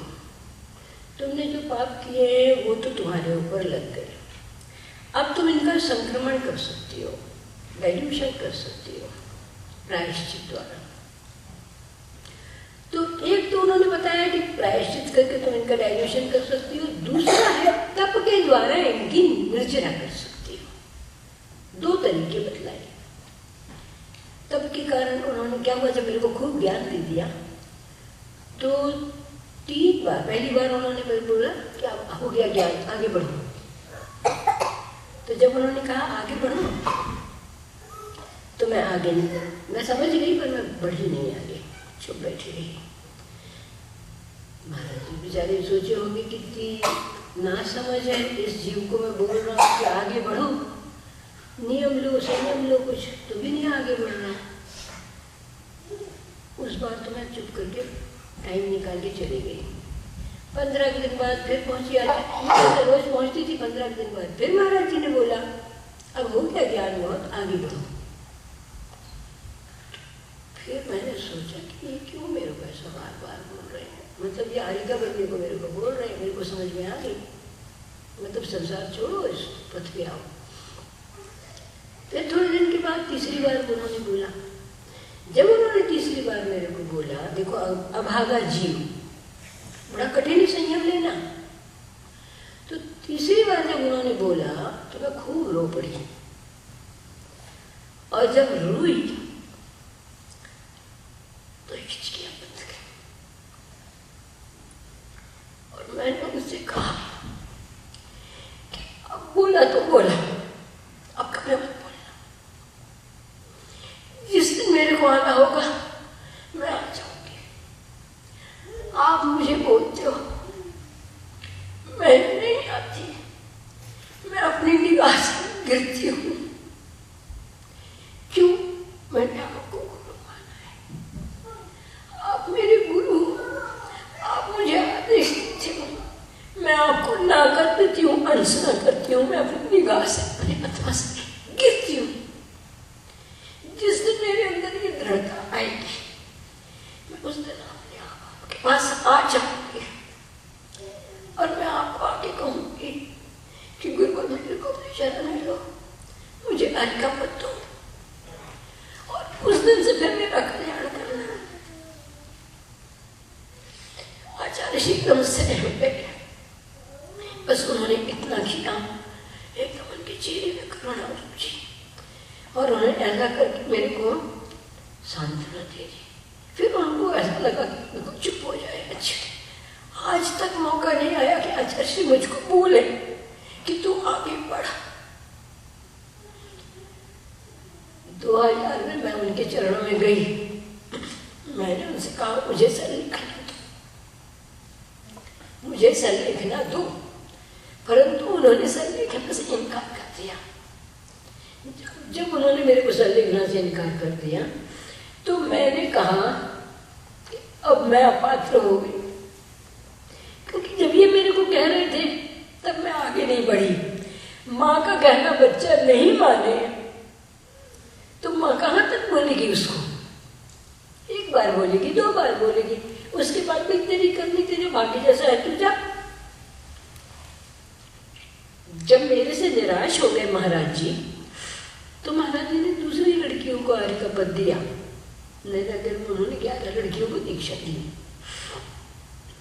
तुमने जो पाप किए हैं वो तो तुम्हारे ऊपर लग गए, अब तुम इनका संक्रमण कर सकती हो, डाइल्यूशन कर सकती हो प्रायश्चित द्वारा। तो एक तो उन्होंने बताया कि प्रायश्चित करके तुम इनका डाइल्यूशन कर सकती हो, दूसरा है तप के द्वारा इनकी निर्जरा कर सकती हो। 2 तरीके बतलाए। तप के कारण उन्होंने क्या हुआ, जब मेरे को खूब ज्ञान दे दिया, तो 3 बार, पहली बार उन्होंने मेरे बोला कि अब हो गया ज्ञान, आगे बढ़ो। तो जब उन्होंने कहा आगे बढ़ो, तो मैं आगे नहीं, मैं समझ गई पर मैं बढ़ी नहीं आगे, चुप बैठी रही। महाराज जी बेचारे सोचे होंगे कितनी ना समझ है इस जीव को, मैं बोल रहा हूँ कि आगे बढ़ो, नियम लो, संयम लो, कुछ तो भी नहीं आगे बढ़ रहा। उस बार तो मैं चुप करके टाइम निकाल के चली गई। 15 दिन बाद फिर पहुंची, आज रोज पहुंचती थी। 15 दिन बाद फिर महाराज जी ने बोला अब हो गया ज्ञान बहुत, आगे बढ़ो। फिर मैंने सोचा कि ये क्यों मेरे को ऐसा बार बार बोल रहे हैं, मतलब ये आरिका बनने को मेरे को बोल रहे हैं। मेरे को समझ में आ गई, मतलब संसार छोड़ो, इस पथ पे आओ। फिर थोड़े दिन के बाद तीसरी बार उन्होंने बोला। जब उन्होंने तीसरी बार मेरे को बोला, देखो अभागा जीव, बड़ा कठिन संयम लेना। तो तीसरी बार जब उन्होंने बोला तो मैं खूब रो पड़ी, और जब रोई तो हिचकियां बंद गई। और मैंने उनसे कहा कि अब बोला तो बोला, अब कभी मत बोलना, जिस दिन मेरे को आना होगा मैं आ जाऊंगी। आप मुझे बोलते हो, मैं नहीं आती, मैं अपनी निगाह से गिरती हूँ। क्यों? मैंने आपको गुरु माना है, आप मेरे गुरु हो, आप मुझे आदेश देते हो, मैं आपको ना कर देती हूँ, अनसुना करती हूँ, मैं अपनी निगाह से, अपने अथवा से गिरती हूँ। जिस दिन मेरे अंदर ये दृढ़ता आएगी, मैं उस दिन अपने आपके पास आ जाऊंगी और मैं आपको आगे कहूंगी कि गुरु मेरे को अपने शरण में लो, मुझे अर्घा मत दो, और उस दिन से फिर मेरा कल्याण करना। आचार्य श्री एकदम सहम गए, बस उन्होंने इतना किया, एकदम उनके चेहरे में करुणा उपजी और उन्होंने ऐसा करके मेरे को सांत्वना दे दी। फिर उनको ऐसा लगा कि उनको चुप हो जाए। अच्छा, आज तक मौका नहीं आया कि आचार्य श्री मुझको बोले कि तू आगे बढ़। 2000 में मैं उनके चरणों में गई, मैंने उनसे कहा मुझे सर लिखना दो, मुझे सर लिखना दो, परंतु उन्होंने सर लिखने से इनकार कर दिया। जब उन्होंने मेरे को सर लिखना से इनकार कर दिया तो मैंने कहा कि अब मैं अपात्र हो गई, क्योंकि जब ये मेरे को कह रहे थे तब मैं आगे नहीं बढ़ी। माँ का कहना बच्चा नहीं माने तो माँ कहाँ तक बोलेगी उसको? 1 बार बोलेगी, 2 बार बोलेगी, उसके बाद भी तेरी करनी, तेरे भाग्य जैसा है तू जा। जब मेरे से निराश हो गए महाराज जी, तो महाराज जी ने दूसरी लड़कियों को आर्य का पद दिया। नगर में उन्होंने 11 लड़कियों को दीक्षा दी,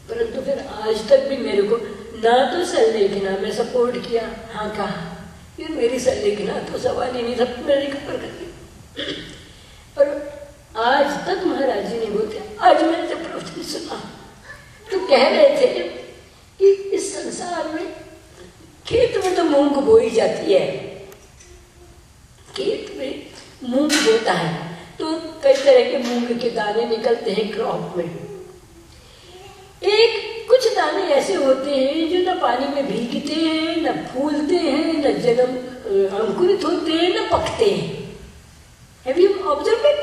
परंतु फिर आज तक भी मेरे को ना तो सर लेखना में सपोर्ट किया, हाँ कहा, फिर मेरी सर लेखना तो सवाल ही नहीं, सब मैंने खबर कर दिया। और आज तक महाराज जी नहीं बोलते। आज मैंने जब प्रवचन सुना तो कह रहे थे कि इस संसार में खेत में तो मूंग बोई जाती है, खेत में मूंग बोता है तो कई तरह के मूंग के दाने निकलते हैं क्रॉप में। कुछ दाने ऐसे होते हैं जो न पानी में भीगते हैं, न फूलते हैं, न जन्म अंकुरित होते हैं, न पकते हैं। Have you observed it?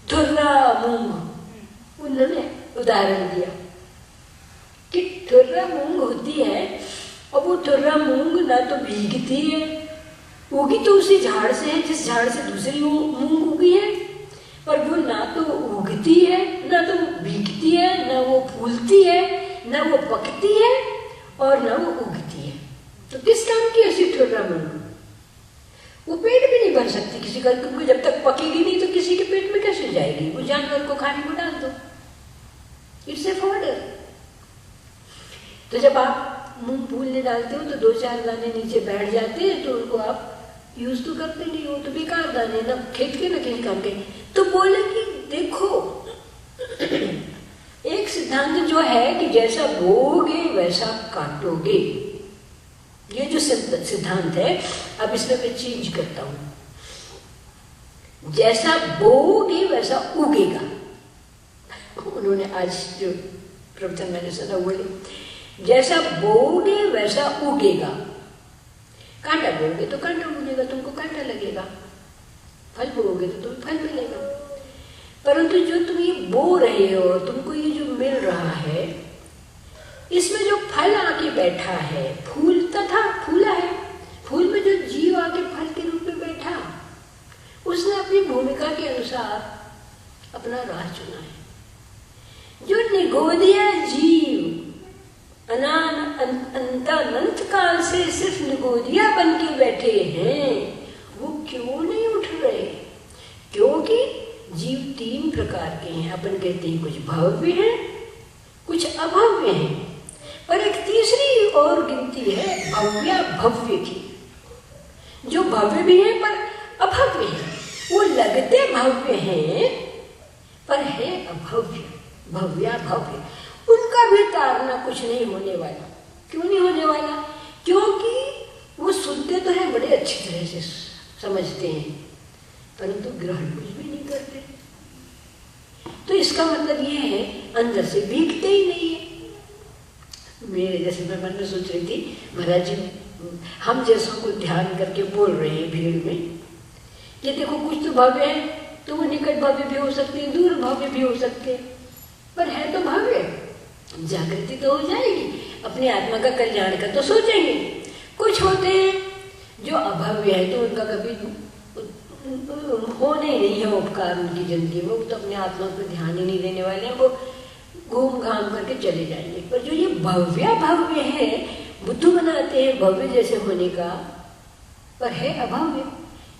ठुर्रा मूंग, उन्होंने उदाहरण दिया कि ठुर्रा मूंग होती है और वो ठुर्रा मूंग ना तो भीगती है, उगी तो उसी झाड़ से है जिस झाड़ से दूसरी मूंग उगी है, पर वो ना तो उगती है, ना तो वो भीगती है, ना वो फूलती है, ना वो पकती है और ना वो उगती है। तो किस काम की ऐसी ठुर्रा मूंग? वो पेट भी नहीं भर सकती किसी का, क्योंकि जब तक पकेगी नहीं तो किसी के पेट में कैसे जाएगी? वो जानवर को खाने को डाल दो, इट्स ए फॉर्डर। तो जब आप मूंग फूलने डालते हो तो 2-4 दाने नीचे बैठ जाते हैं, तो उनको आप यूज तो करते नहीं हो, तो बेकार दाने, ना खेत के ना किसी काम के। तो बोले कि देखो सिद्धांत जो है कि जैसा बोओगे वैसा काटोगे, ये जो सिद्धांत है, अब इसमें मैं चेंज करता हूं। जैसा बोओगे वैसा उगेगा। उन्होंने आज जो प्रवचन मैंने सुना बोले, जैसा बोओगे वैसा उगेगा। कांटा बोओगे तो कांटा उगेगा, तुमको कांटा लगेगा। फल बोओगे तो तुम्हें फल मिलेगा। परंतु जो तुम ये बो रहे हो, तुमको ये जो मिल रहा है, इसमें जो फल आके बैठा है, फूल तथा फूला है, फूल में जो जीव आके फल के रूप में बैठा, उसने अपनी भूमिका के अनुसार अपना राह चुना है। जो निगोदिया जीव अनंत काल से सिर्फ निगोदिया बन के बैठे हैं, वो क्यों नहीं उठ रहे? क्योंकि जीव 3 प्रकार के हैं। अपन कहते हैं कुछ भव्य हैं, कुछ अभव्य हैं, पर एक तीसरी और गिनती है भव्या भव्य की। जो भव्य भी है पर अभव्य है, वो लगते भव्य हैं पर है अभव्य, भव्या भव्य। उनका भी तारना कुछ नहीं होने वाला। क्यों नहीं होने वाला? क्योंकि वो सुनते तो है, बड़े अच्छी तरह से समझते हैं, परंतु ग्रहण कुछ भी नहीं करते। तो इसका मतलब ये है अंदर से भीगते ही नहीं है। मेरे जैसे मैं मन में सोच रही थी, महाराज जी हम जैसों को ध्यान करके बोल रहे हैं भीड़ में, ये देखो कुछ तो भव्य है, तो वो निकट भव्य भी हो सकते हैं, दूर भव्य भी हो सकते हैं, पर है तो भव्य। जागृति तो हो जाएगी, अपनी आत्मा का कल्याण का तो सोचेंगे। कुछ होते हैं जो अभव्य है, तो उनका कभी होने ही नहीं है उपकार उनकी जिंदगी में, वो तो अपने आत्मा पर ध्यान ही नहीं देने वाले हैं, वो घूम घाम करके चले जाएंगे। पर जो ये भव्या भव्य है, बुद्धू बनाते हैं भव्य जैसे होने का, पर है अभव्य।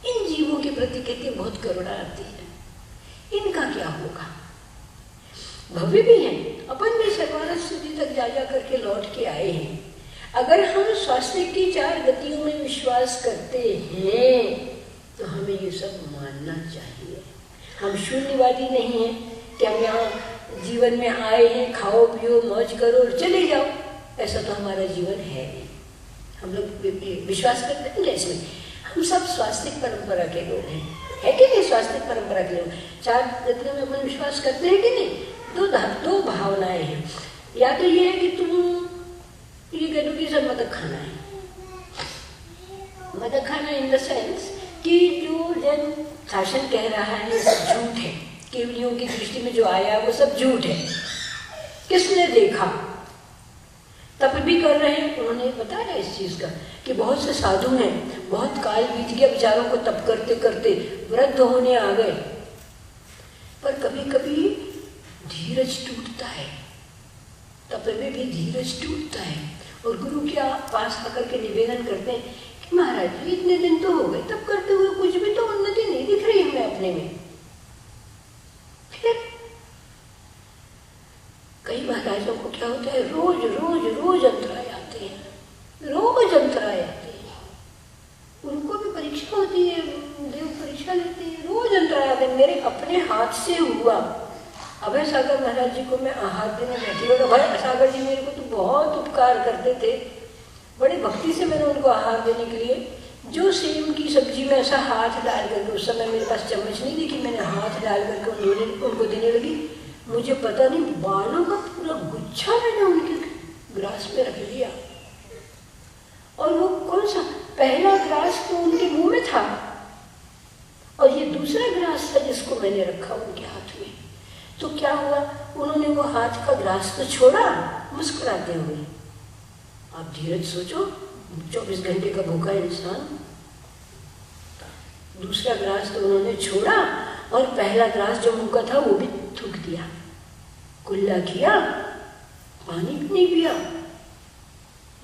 इन जीवों के प्रति कहते बहुत करुणा आती है। इनका क्या होगा? भव्य भी है, अपन भी सर्वानंद स्थिति तक जा करके लौट के आए हैं। अगर हम स्वास्थ्य की 4 गतियों में विश्वास करते हैं तो हमें ये सब मानना चाहिए। हम शून्यवादी नहीं हैं कि हम यहाँ जीवन में आए हैं, खाओ पियो मौज करो और चले जाओ, ऐसा तो हमारा जीवन है नहीं। हम लोग विश्वास करते हैं इसमें, हम सब स्वास्थ्य परंपरा के लोग हैं, है कि नहीं? स्वास्थ्य परंपरा के लोग 4 गतियों में अपन विश्वास करते हैं कि नहीं? दो भावनाएं हैं। या तो ये है कि तुम ये कह दो कि सब मदद खाना है, मदद खाना इन द सेंस कि जो जन शासन कह रहा है ये सब झूठ है, केवलियों की दृष्टि में जो आया वो सब झूठ है। किसने देखा? तप भी कर रहे हैं, उन्होंने बताया इस चीज का कि बहुत से साधु हैं, बहुत काल बीत गया बेचारों को तप करते करते, वृद्ध होने आ गए, पर कभी कभी धीरज टूटता है, तप में भी धीरज टूटता है, और गुरु के पास आकर के निवेदन करते हैं कि महाराज जी इतने दिन तो हो गए तप करते हुए, कुछ भी तो उन्नति नहीं दिख रही हमें अपने में। फिर कई महाराजों को क्या होता है, रोज रोज रोज अंतराय आते हैं, रोज अंतराय आते हैं। उनको भी परीक्षा होती है, देव परीक्षा लेते हैं, रोज अंतराय आते हैं। मेरे अपने हाथ से हुआ, अभय सागर महाराज जी को मैं आहार देने बैठी और अभय सागर जी मेरे को तो बहुत उपकार करते थे, बड़े भक्ति से मैंने उनको आहार देने के लिए जो सेम की सब्जी में ऐसा हाथ डाल करके, उस समय मेरे पास चम्मच नहीं थी कि मैंने हाथ डाल करके उनको देने लगी, मुझे पता नहीं बालों का पूरा गुच्छा मैंने उनके ग्रास में रख दिया। और वो कौन सा पहला ग्रास तो उनके मुंह में था, और ये दूसरा ग्रास था जिसको मैंने रखा उनके हाथ में। तो क्या हुआ, उन्होंने वो हाथ का ग्रास तो छोड़ा मुस्कुराते हुए। आप धीरज सोचो, 24 घंटे का भूखा इंसान, दूसरा ग्रास तो उन्होंने छोड़ा और पहला ग्रास जो मुंह का था वो भी थूक दिया, कुल्ला किया, पानी भी नहीं पिया,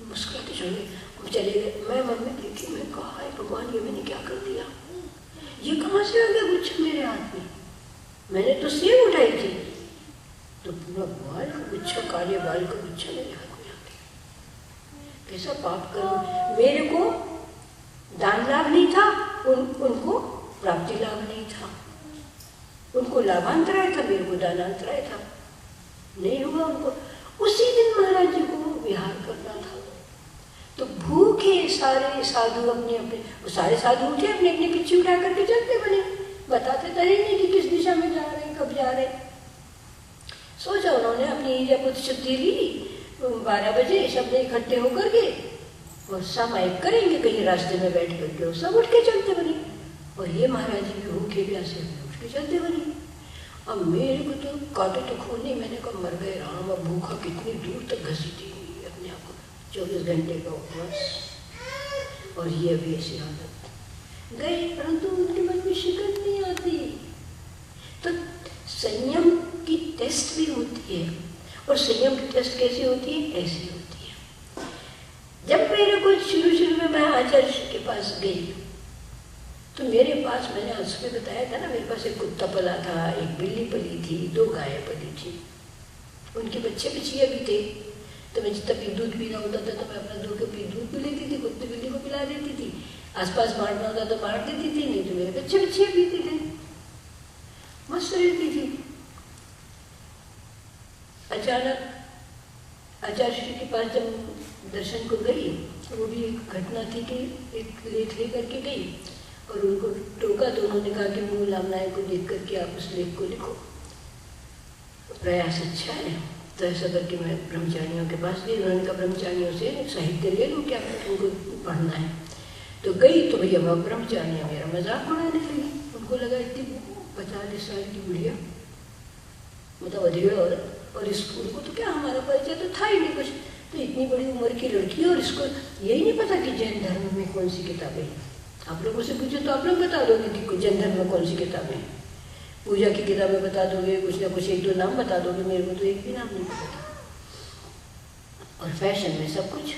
मुस्कुराते चले गए। मैं मन में देखी, मैं कहा है भगवान ये मैंने क्या कर दिया, ये कहाँ से आ गया गुच्छा मेरे हाथ में? मैंने तो सेब उठाई थी, तो पूरा बाल का गुच्छा, काले बाल का गुच्छा मेरे हाथ में आ गया। कैसा पाप करूं? मेरे को दान लाभ नहीं था, उनको प्राप्ति लाभ नहीं था, उनको लाभांतराय था, मेरे को दानांतराय था। नहीं हुआ उनको। उसी दिन महाराज जी को विहार करना था। तो भूखे सारे साधु अपने अपने, सारे साधु उठे, अपने अपने पिच्छे उठा करके चलते बने, बताते तो ही नहीं कि किस दिशा में जा रहे हैं, कब जा रहे हैं। सोचा उन्होंने अपनी जब शुद्धि ली 12 बजे सबने इकट्ठे होकर के और सामायिक करेंगे कहीं रास्ते में बैठ करके, और सब उठ के चलते बने। और ये महाराज जी भी भूखे प्यासे उठ के चलते बने। अब मेरे को तो काटे तो खून नहीं, मैंने कहा मर गए राम, अब भूखा कितनी दूर तक घसीटी अपने आप को, 24 घंटे का उपवास, और ये अभी ऐसी हालत गए। परंतु उनके मन में शिकन नहीं आती। तो संयम की टेस्ट भी होती है, और संयम की टेस्ट कैसी होती है? ऐसी होती है। जब मेरे को शुरू में मैं आचार्य के पास गई तो मेरे पास, मैंने आज सुबह बताया था ना, मेरे पास एक कुत्ता पला था, एक बिल्ली पली थी, 2 गायें पली थी, उनके बच्चे बच्चियाँ भी थे। तो मैं जितना भी दूध पीना होता था तो मैं अपना दूध भी लेती थी, कुत्ते बिल्ली को पिला देती थी। आसपास बांटना होता तो बांट देती थी, नहीं तो मेरे बच्चे बच्चियाँ पीते थे, मस्त रहती थी। अचानक आचार्य श्री के पास जब दर्शन को गई तो वो भी एक घटना थी कि एक लेख लेकर के गई और उनको टोका तो उन्होंने कहा कि मूल लामनाएं को देख करके आप उस लेख को लिखो। प्रयास अच्छा है। तो ऐसा करके मैं ब्रह्मचारियों के पास गई। उन्होंने कहा ब्रह्मचारियों से साहित्य ले लूँ क्या, उनको पढ़ना है। तो गई तो भैया वह ब्रह्मचारियाँ मेरा मजाक उड़ाने लगी। उनको लगा इतनी 45 साल की बुढ़िया, मतलब अधेड़ और स्कूल को तो क्या हमारा परिचय तो था ही नहीं कुछ। तो इतनी बड़ी उम्र की लड़की और इसको यही नहीं पता कि जैन धर्म में कौन सी किताबें हैं। आप लोगों से पूछो तो आप लोग बता दोगे कि जैन धर्म में कौन सी किताबें हैं। पूजा की किताबें बता दोगे, कुछ ना कुछ 1-2 नाम बता दोगे, मेरे को तो एक भी नाम नहीं पता। और फैशन में सब कुछ।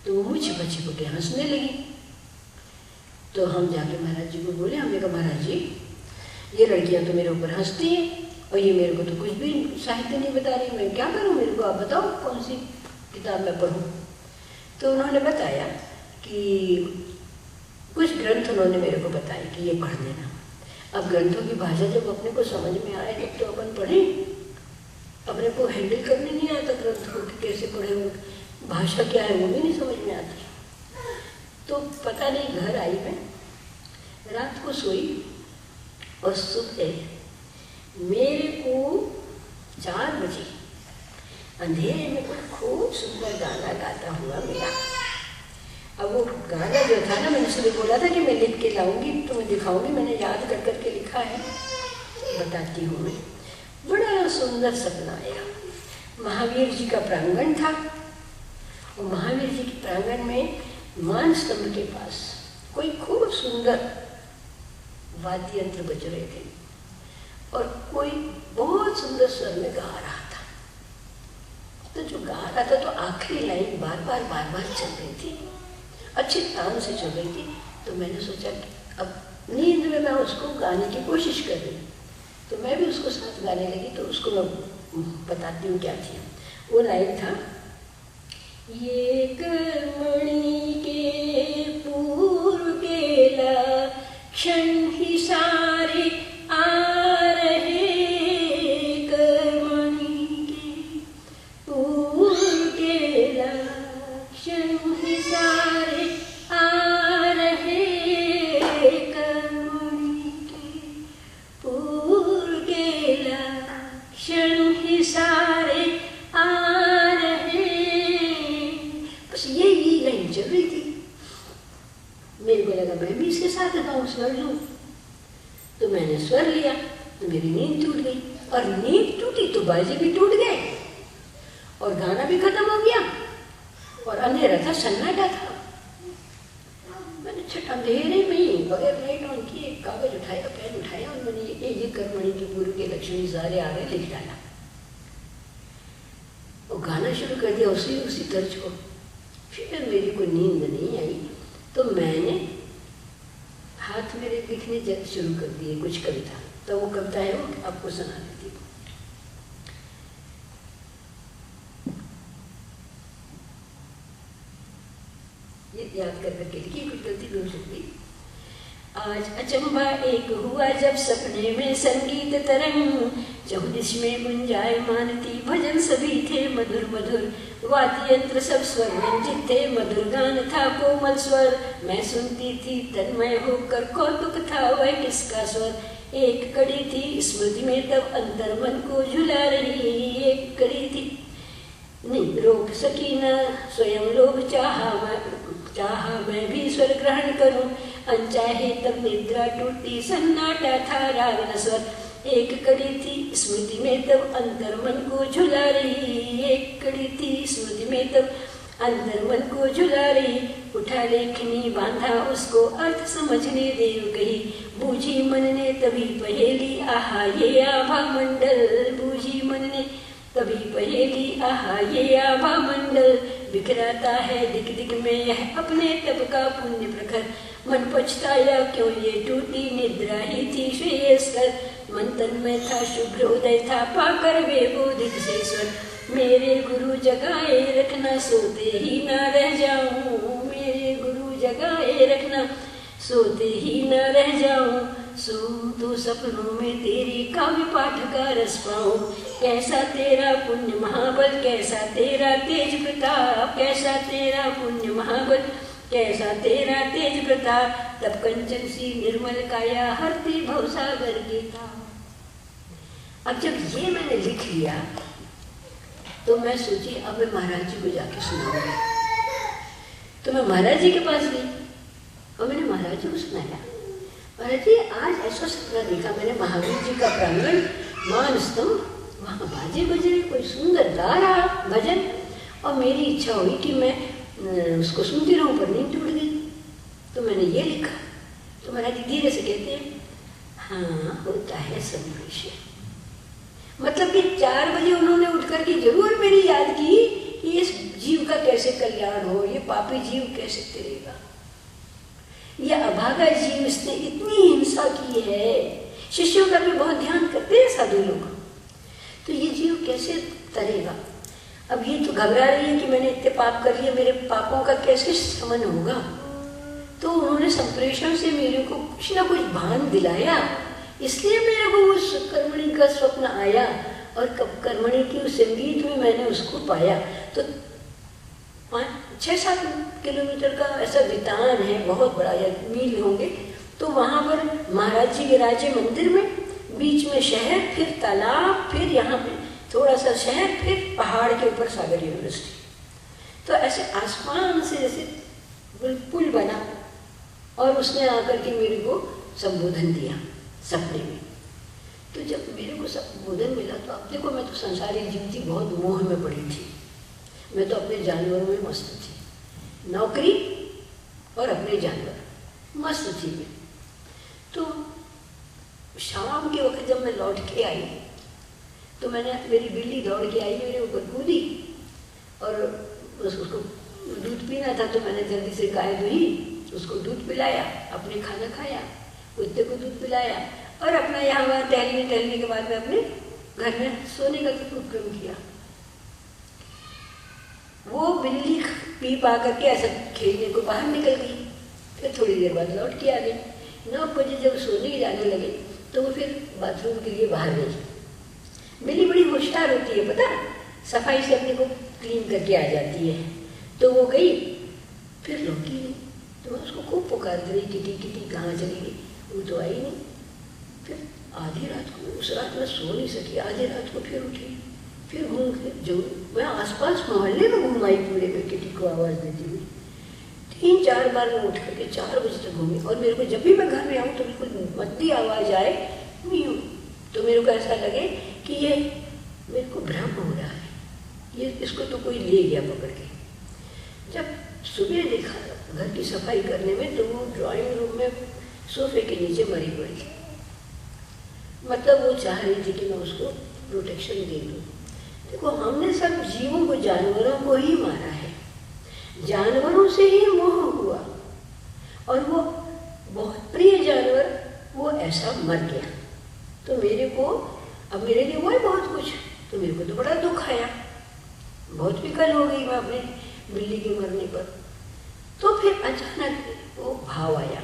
तो वो मुझे बच्चे को के हंसने लगी। तो हम जाके महाराज जी को बोले, हमने कहा महाराज जी ये लड़कियां तो मेरे ऊपर हंसती हैं और ये मेरे को तो कुछ भी साहित्य नहीं बता रही, मैं क्या करूं, मेरे को आप बताओ कौन सी किताब मैं पढूं। तो उन्होंने बताया कि कुछ ग्रंथ उन्होंने मेरे को बताया कि ये पढ़ लेना। अब ग्रंथों की भाषा जब अपने को समझ में आए तब तो अपन पढ़ें। अपने को हैंडल करने नहीं आता ग्रंथ को कि कैसे पढ़े, वो भाषा क्या है वो भी नहीं समझ में आती। तो पता नहीं, घर आई मैं, रात को सोई और सुबह मेरे को 4 बजे अंधेरे में खूब सुंदर गाना गाता हुआ मिला। अब वो गाना जो था ना, मैंने सुबह बोला था कि मैं लिख के लाऊंगी तो मैं दिखाऊंगी, मैंने याद कर करके लिखा है, बताती हूँ मैं। बड़ा सुंदर सपना आया। महावीर जी का प्रांगण था और महावीर जी के प्रांगण में मान स्तंभ के पास कोई खूब सुंदर वाद्य यंत्र बज रहे थे और कोई बहुत सुंदर स्वर में गा रहा था। तो जो गा रहा था तो आखिरी लाइन बार बार चल रही थी, अच्छे तान से चल रही थी। तो मैंने सोचा कि अब नींद में मैं उसको गाने की कोशिश कर रही, तो मैं भी उसको साथ गाने लगी। तो उसको मैं बताती हूँ क्या थी। वो लाइन था, ये कर्मणि के पूर्व के लक्षण ही सारे आ रहे, कर्मणि के पूर्व के लक्षण ही सारे आ रहे, कर्मणि के पूर्व के लक्षण ही सारे आ रहे। बस यही लाइन चल रही थी। मेरे को लगा मैं भी इसके साथ गाऊं, स्वर लूं। तो मैंने स्वर लिया तो मेरी नींद टूट गई, और नींद टूटी तो बाजे भी टूट गए और गाना भी खत्म हो गया और अंधेरा था, सन्नाटा था। मैंने छठ अंधेरे में ही बगैर लाइट ऑन किए एक कागज उठाया, पेन उठाया और मैंने ये कर्मणि के पूर्व के लक्षण सारे आ रहे लिख डाला और गाना शुरू कर दिया उसी तर्ज को। फिर मेरे को नींद नहीं आई तो मैंने हाथ मेरे लिखने जब शुरू कर दिए कुछ कविता। तो वो कविता है वो आपको सुना देती हूँ। ये याद कर करके लिखी, कुछ गलती नहीं हो सकती। आज अचंबा एक हुआ जब सपने में संगीत तरंग 14 में गुंजायमान थी, भजन सभी थे मधुर मधुर, वाद्य यंत्र सब स्वर व्यंजित थे, मधुर गान था कोमल स्वर, मैं सुनती थी तन्मय होकर, कौतुक था वह किसका स्वर। एक कड़ी थी स्मृति में तब अंतर मन को झुला रही, एक कड़ी थी नहीं रोक सकी न स्वयं लोभ, चाहा मैं भी स्वर ग्रहण करूं, अनचाहे तब निद्रा टूटी, सन्नाटा था राग न स्वर। एक कड़ी थी स्मृति में तब अंतर मन को झुला रही, एक कड़ी थी स्मृति में तब अंतर मन को झुला रही, उठा लेखनी बांधा उसको अर्थ समझने देव कही, बूझी मन ने तभी पहेली आहा ये आभा मंडल, बूझी मन ने तभी पहेली आहा ये आभा मंडल, बिखराता है दिक दिक में यह अपने तब का पुण्य प्रखर, मन पछताया क्यों ये टूटी निद्रा ही थी श्रेयस्कर, मन तन में था शुभ्र उदय था, पाकर वे बोधिक से स्वर, मेरे गुरु जगाए रखना सोते ही न रह जाऊं, मेरे गुरु जगाए रखना सोते ही न रह जाऊं, सो तो सपनों में तेरी काव्य पाठ का रस पाऊं, कैसा तेरा पुण्य महाबल, कैसा तेरा तेज प्रताप, कैसा तेरा पुण्य महाबल, कैसा तेरा तेज प्रताप, तब कंचन सी निर्मल काया हरती भवसागर के ताप। अब जब ये मैंने लिख लिया तो मैं सोची अब मैं महाराज जी को जाके सुनाऊंगी, तो मैं महाराज जी के पास गई और मैंने महाराज जी को सुनाया, महाराज जी आज ऐसा सपना देखा मैंने, महावीर जी का प्रांगण, मान स्तंभ, वहाँ बाजे बजे कोई सुंदर गा रहा भजन, और मेरी इच्छा हुई कि मैं उसको सुनती रहूं, पर नींद टूट गई, तो मैंने ये लिखा। तो महाराज जी धीरे से कहते हैं हाँ होता है संभ्रम, मतलब कि 4 बजे उन्होंने उठ करके जरूर मेरी याद की कि इस जीव का कैसे कल्याण हो, ये पापी जीव कैसे तरेगा, यह अभागा जीव इसने इतनी हिंसा की है, शिष्यों का भी बहुत ध्यान करते हैं साधु लोग, तो ये जीव कैसे तरेगा। अब ये तो घबरा रही है कि मैंने इतने पाप कर लिए, मेरे पापों का कैसे शमन होगा। तो उन्होंने संप्रेषण से मेरे को कुछ ना कुछ भान दिलाया, इसलिए मेरे को उस कर्मणि का स्वप्न आया, और कर्मणि की उस संगीत में मैंने उसको पाया। तो 5-6-7 किलोमीटर का ऐसा वितान है, बहुत बड़ा या मील होंगे, तो वहाँ पर महाराज जी विराजे मंदिर में, बीच में शहर, फिर तालाब, फिर यहाँ पे थोड़ा सा शहर, फिर पहाड़ के ऊपर सागर यूनिवर्सिटी। तो ऐसे आसमान से जैसे पुल बना, और उसने आकर के मेरे को संबोधन दिया सपने में। तो जब मेरे को संबोधन मिला तो अब देखो मैं तो संसारी जीव थी, बहुत मोह में पड़ी थी, मैं तो अपने जानवरों में मस्त थी, नौकरी और अपने जानवर मस्त थी मैं। तो शाम के वक्त जब मैं लौट के आई तो मैंने, मेरी बिल्ली दौड़ के आई, मेरे ऊपर कूदी, और उसको दूध पीना था तो मैंने जल्दी से गाय दुही, उसको दूध पिलाया, अपने खाना खाया, कुत्ते को दूध पिलाया, और अपना यहाँ वहाँ टहलने के बाद में अपने घर में सोने का उपक्रम किया। वो बिल्ली पी पा करके ऐसा खेलने को बाहर निकल गई, फिर थोड़ी देर बाद लौट के आ गई। 9 बजे जब सोने जाने लगे तो वो फिर बाथरूम के लिए बाहर गई। बिल्ली बड़ी होशियार होती है, पता, सफाई से अपने को क्लीन करके आ जाती है। तो वो गई, फिर लौटी नहीं, तो मैं उसको खूब पुकारती रही, किटी किटी कहाँ चली गई, वो तो आई नहीं। फिर आधी रात को, उस रात में सो नहीं सकी, आधी रात को फिर उठी, फिर घूम के जो मैं आसपास मोहल्ले में घूम आई पूरे में किटी को आवाज़ देती हुई। 3-4 बार मैं उठ करके 4 बजे तक घूमी, और मेरे को जब भी मैं घर में आऊँ तो बिल्कुल मद्दी आवाज़ आए मीऊ, तो मेरे को ऐसा लगे कि ये मेरे को भ्रम हो रहा है, ये इसको तो कोई ले गया पकड़ के। जब सुबह देखा घर की सफाई करने में तो वो ड्राइंग रूम में सोफे के नीचे मरी पड़ी थी, मतलब वो चाह रही थी कि मैं उसको प्रोटेक्शन दे दूँ। देखो हमने सब जीवों को, जानवरों को ही मारा है, जानवरों से ही मोह हुआ, और वो बहुत प्रिय जानवर वो ऐसा मर गया। तो मेरे को, अब मेरे लिए हुआ है बहुत कुछ, तो मेरे को तो बड़ा दुख आया, बहुत विकल हो गई मैं अपने बिल्ली के मरने पर। तो फिर अचानक वो भाव आया,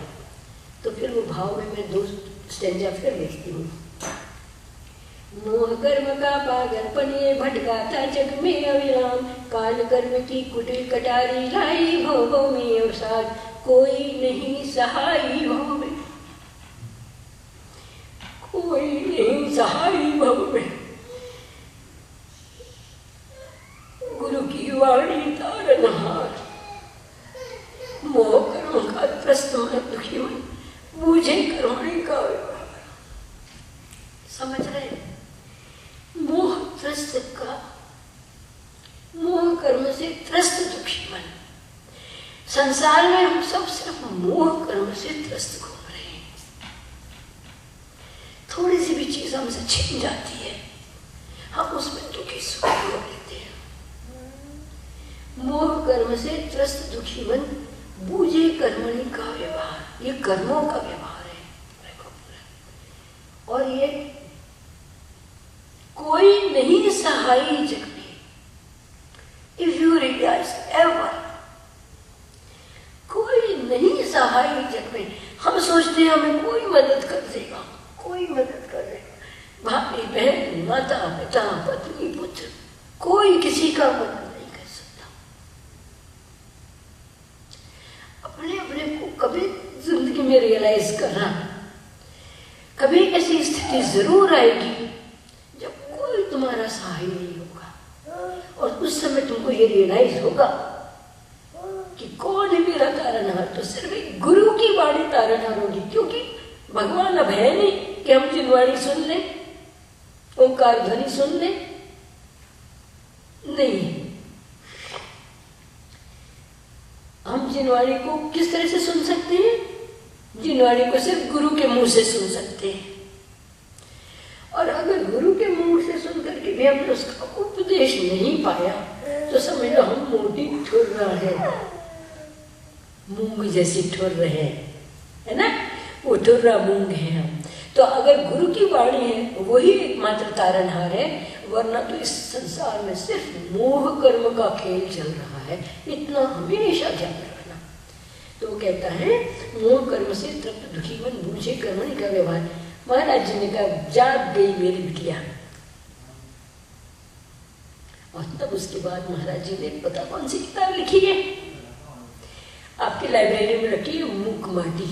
तो फिर वो भाव में मैं 2 स्टेंजा फिर लिखती हूँ। मोह कर्म का पागलपन ये भटकाता जग में अविराम, काल कर्म की कुटिल कटारी लाई भव भव में अवसाद, कोई नहीं सहाई भव में, कोई नहीं सहाई भव में। गुरु की वाणी तारनहार, मोह कर्म का त्रस्त मन दुखी मन, बूझे कर्मणि का व्यवहार। समझ रहे? मोह त्रस्त का, मोह कर्म से त्रस्त दुखी मन। संसार में हम सब सिर्फ मोह कर्म से त्रस्त घूम रहे हैं। थोड़ी सी भी चीज हमसे छिन जाती है, हम उसमें दुखी सुखी हो लेते हैं। मोह कर्म से त्रस्त दुखी मन, बूझे कर्मणि का व्यवहार, ये कर्मों का व्यवहार है। और ये कोई नहीं सहाय जग में। इफ यू रियलाइज एवर, कोई नहीं सहाय जग में। हम सोचते हैं हमें कोई मदद कर देगा, कोई मदद कर देगा, भाई बहन माता पिता पत्नी पुत्र, कोई किसी का मदद नहीं कर सकता। अपने अपने को कभी जिंदगी में रियलाइज करना, कभी ऐसी स्थिति जरूर आएगी जब कोई तुम्हारा सहाय नहीं होगा, और उस समय तुमको ये रियलाइज होगा कि कौन है मेरा तारनहार, तो सिर्फ एक गुरु की वाणी तारनहार होगी। क्योंकि भगवान अब है नहीं कि हम जिनवाणी सुन लें, ओंकार ध्वनि सुन लें, नहीं। हम जिनवाणी को किस तरह से सुन सकते हैं? जिनवाणी को सिर्फ गुरु के मुंह से सुन सकते हैं। और अगर गुरु के मुंह से सुन करके भी हमने उसका उपदेश नहीं पाया, तो समझ लो हम मोटी ठुर रहा है, मूंग जैसी ठुर रहे हैं, है ना, वो ठुर्रा मूंग है हम। तो अगर गुरु की वाणी है, वही एकमात्र तारनहार है, वरना तो इस संसार में सिर्फ मोह कर्म का खेल चल रहा है। इतना हमेशा ध्यान रखना। तो कहता है मोह कर्म से तृप्त दुखी मन, बूझे कर्मणि का व्यवहार। महाराज जी ने कहा जाग गई मेरी बिटिया। और तब उसके बाद महाराज जी ने पता कौन सी किताब लिखी है, आपकी लाइब्रेरी में रखी है, मूक माटी।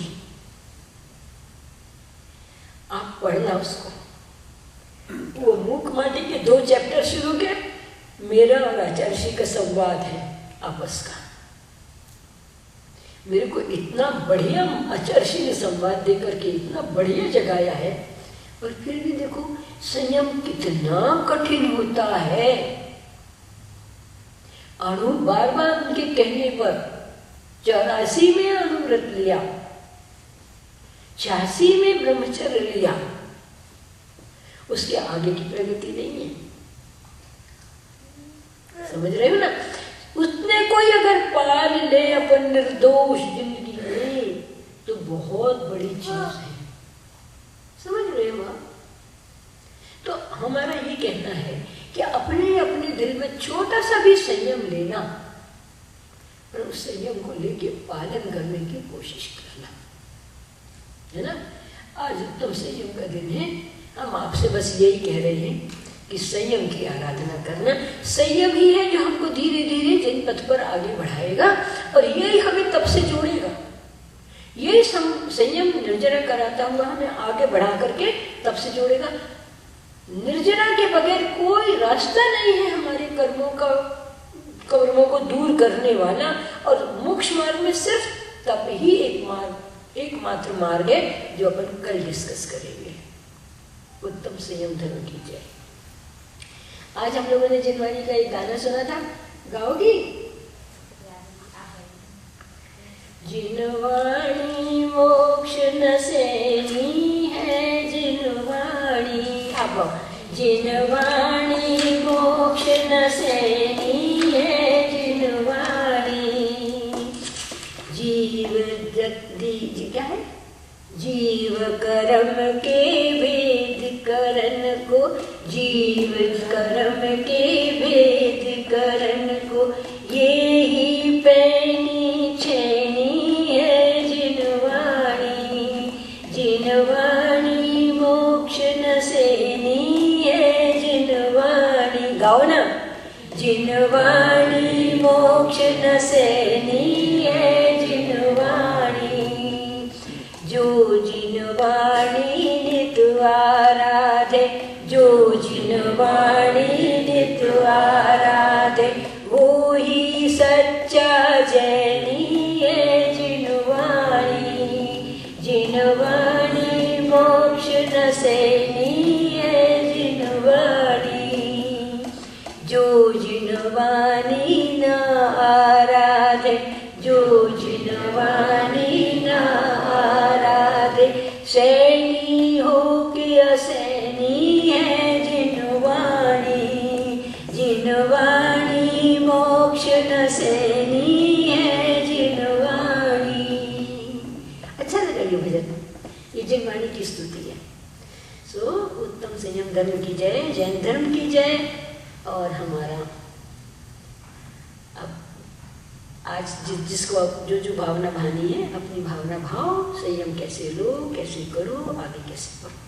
आप पढ़ना उसको। वो मूक माटी के 2 चैप्टर शुरू के, मेरा और आचार्य श्री का संवाद है आपस का। मेरे को इतना बढ़िया आचार्य श्री ने संवाद देकर के इतना बढ़िया जगाया है। और फिर भी देखो संयम कितना कठिन होता है। अणु बार बार उनके कहने पर 84 में अनुव्रत लिया, 86 में ब्रह्मचर्य लिया, उसके आगे की प्रगति नहीं है। समझ रहे हो ना? उसने कोई अगर पाल ले अपन निर्दोष जिंदगी में, तो बहुत बड़ी चीज है। समझ रहे हो? तो हमारा ये कहना है कि अपने अपने दिल में छोटा सा भी संयम लेना, और उस संयम को लेके पालन करने की कोशिश करना, है ना। आज उत्तम संयम का दिन है। हम आपसे बस यही कह रहे हैं कि संयम की आराधना करना। संयम ही है जो हमको धीरे धीरे जिन पथ पर आगे बढ़ाएगा, और यही हमें तब से जोड़ेगा। यही संयम निर्जरा कराता हुआ हमें आगे बढ़ा करके तब से जोड़ेगा। निर्जरा के बगैर कोई रास्ता नहीं है हमारे कर्मों को दूर करने वाला। और मोक्ष मार्ग में सिर्फ तप ही एकमात्र मार्ग है, जो अपन कल डिस्कस करेंगे। उत्तम संयम धर्म की जय। आज हम लोगों ने जिनवाणी का एक गाना सुना था, गाओगी? जिनवाणी मोक्ष नसेनी है, जिनवाणी अब जिनवाणी मोक्ष नसेनी है, जिनवाणी जीव क्या है? जीव कर्म के भेद करण को, जीव कर्म के भेद करण को, ये ही पैनी छेनी है, जिनवाणी जिनवाणी मोक्ष नसेनी है, जिनवाणी मोक्ष न सैनी है जिनवाणी, जो जिनवाणी नित आराधे, जो जिनवाणी नित आराधे, वो ही सच्चा जैनी है जिनवाणी, जिनवाणी मोक्ष न सैनी है जिनवाणी, जो जिनवाणी न आराधे, जो जिनवाणी न आराधे, सैनी हो के असैनी है जिनवाणी, जिनवाणी मोक्ष न सैनी है जिनवाणी। अच्छा लगा ये भजन, ये जिनवाणी की स्तुति है। सो उत्तम संयम धर्म की जय, जैन धर्म की जय। और हमारा अब आज जिसको जो भावना भानी है, अपनी भावना भाव, संयम कैसे लो, कैसे करो, आगे कैसे बढ़ो।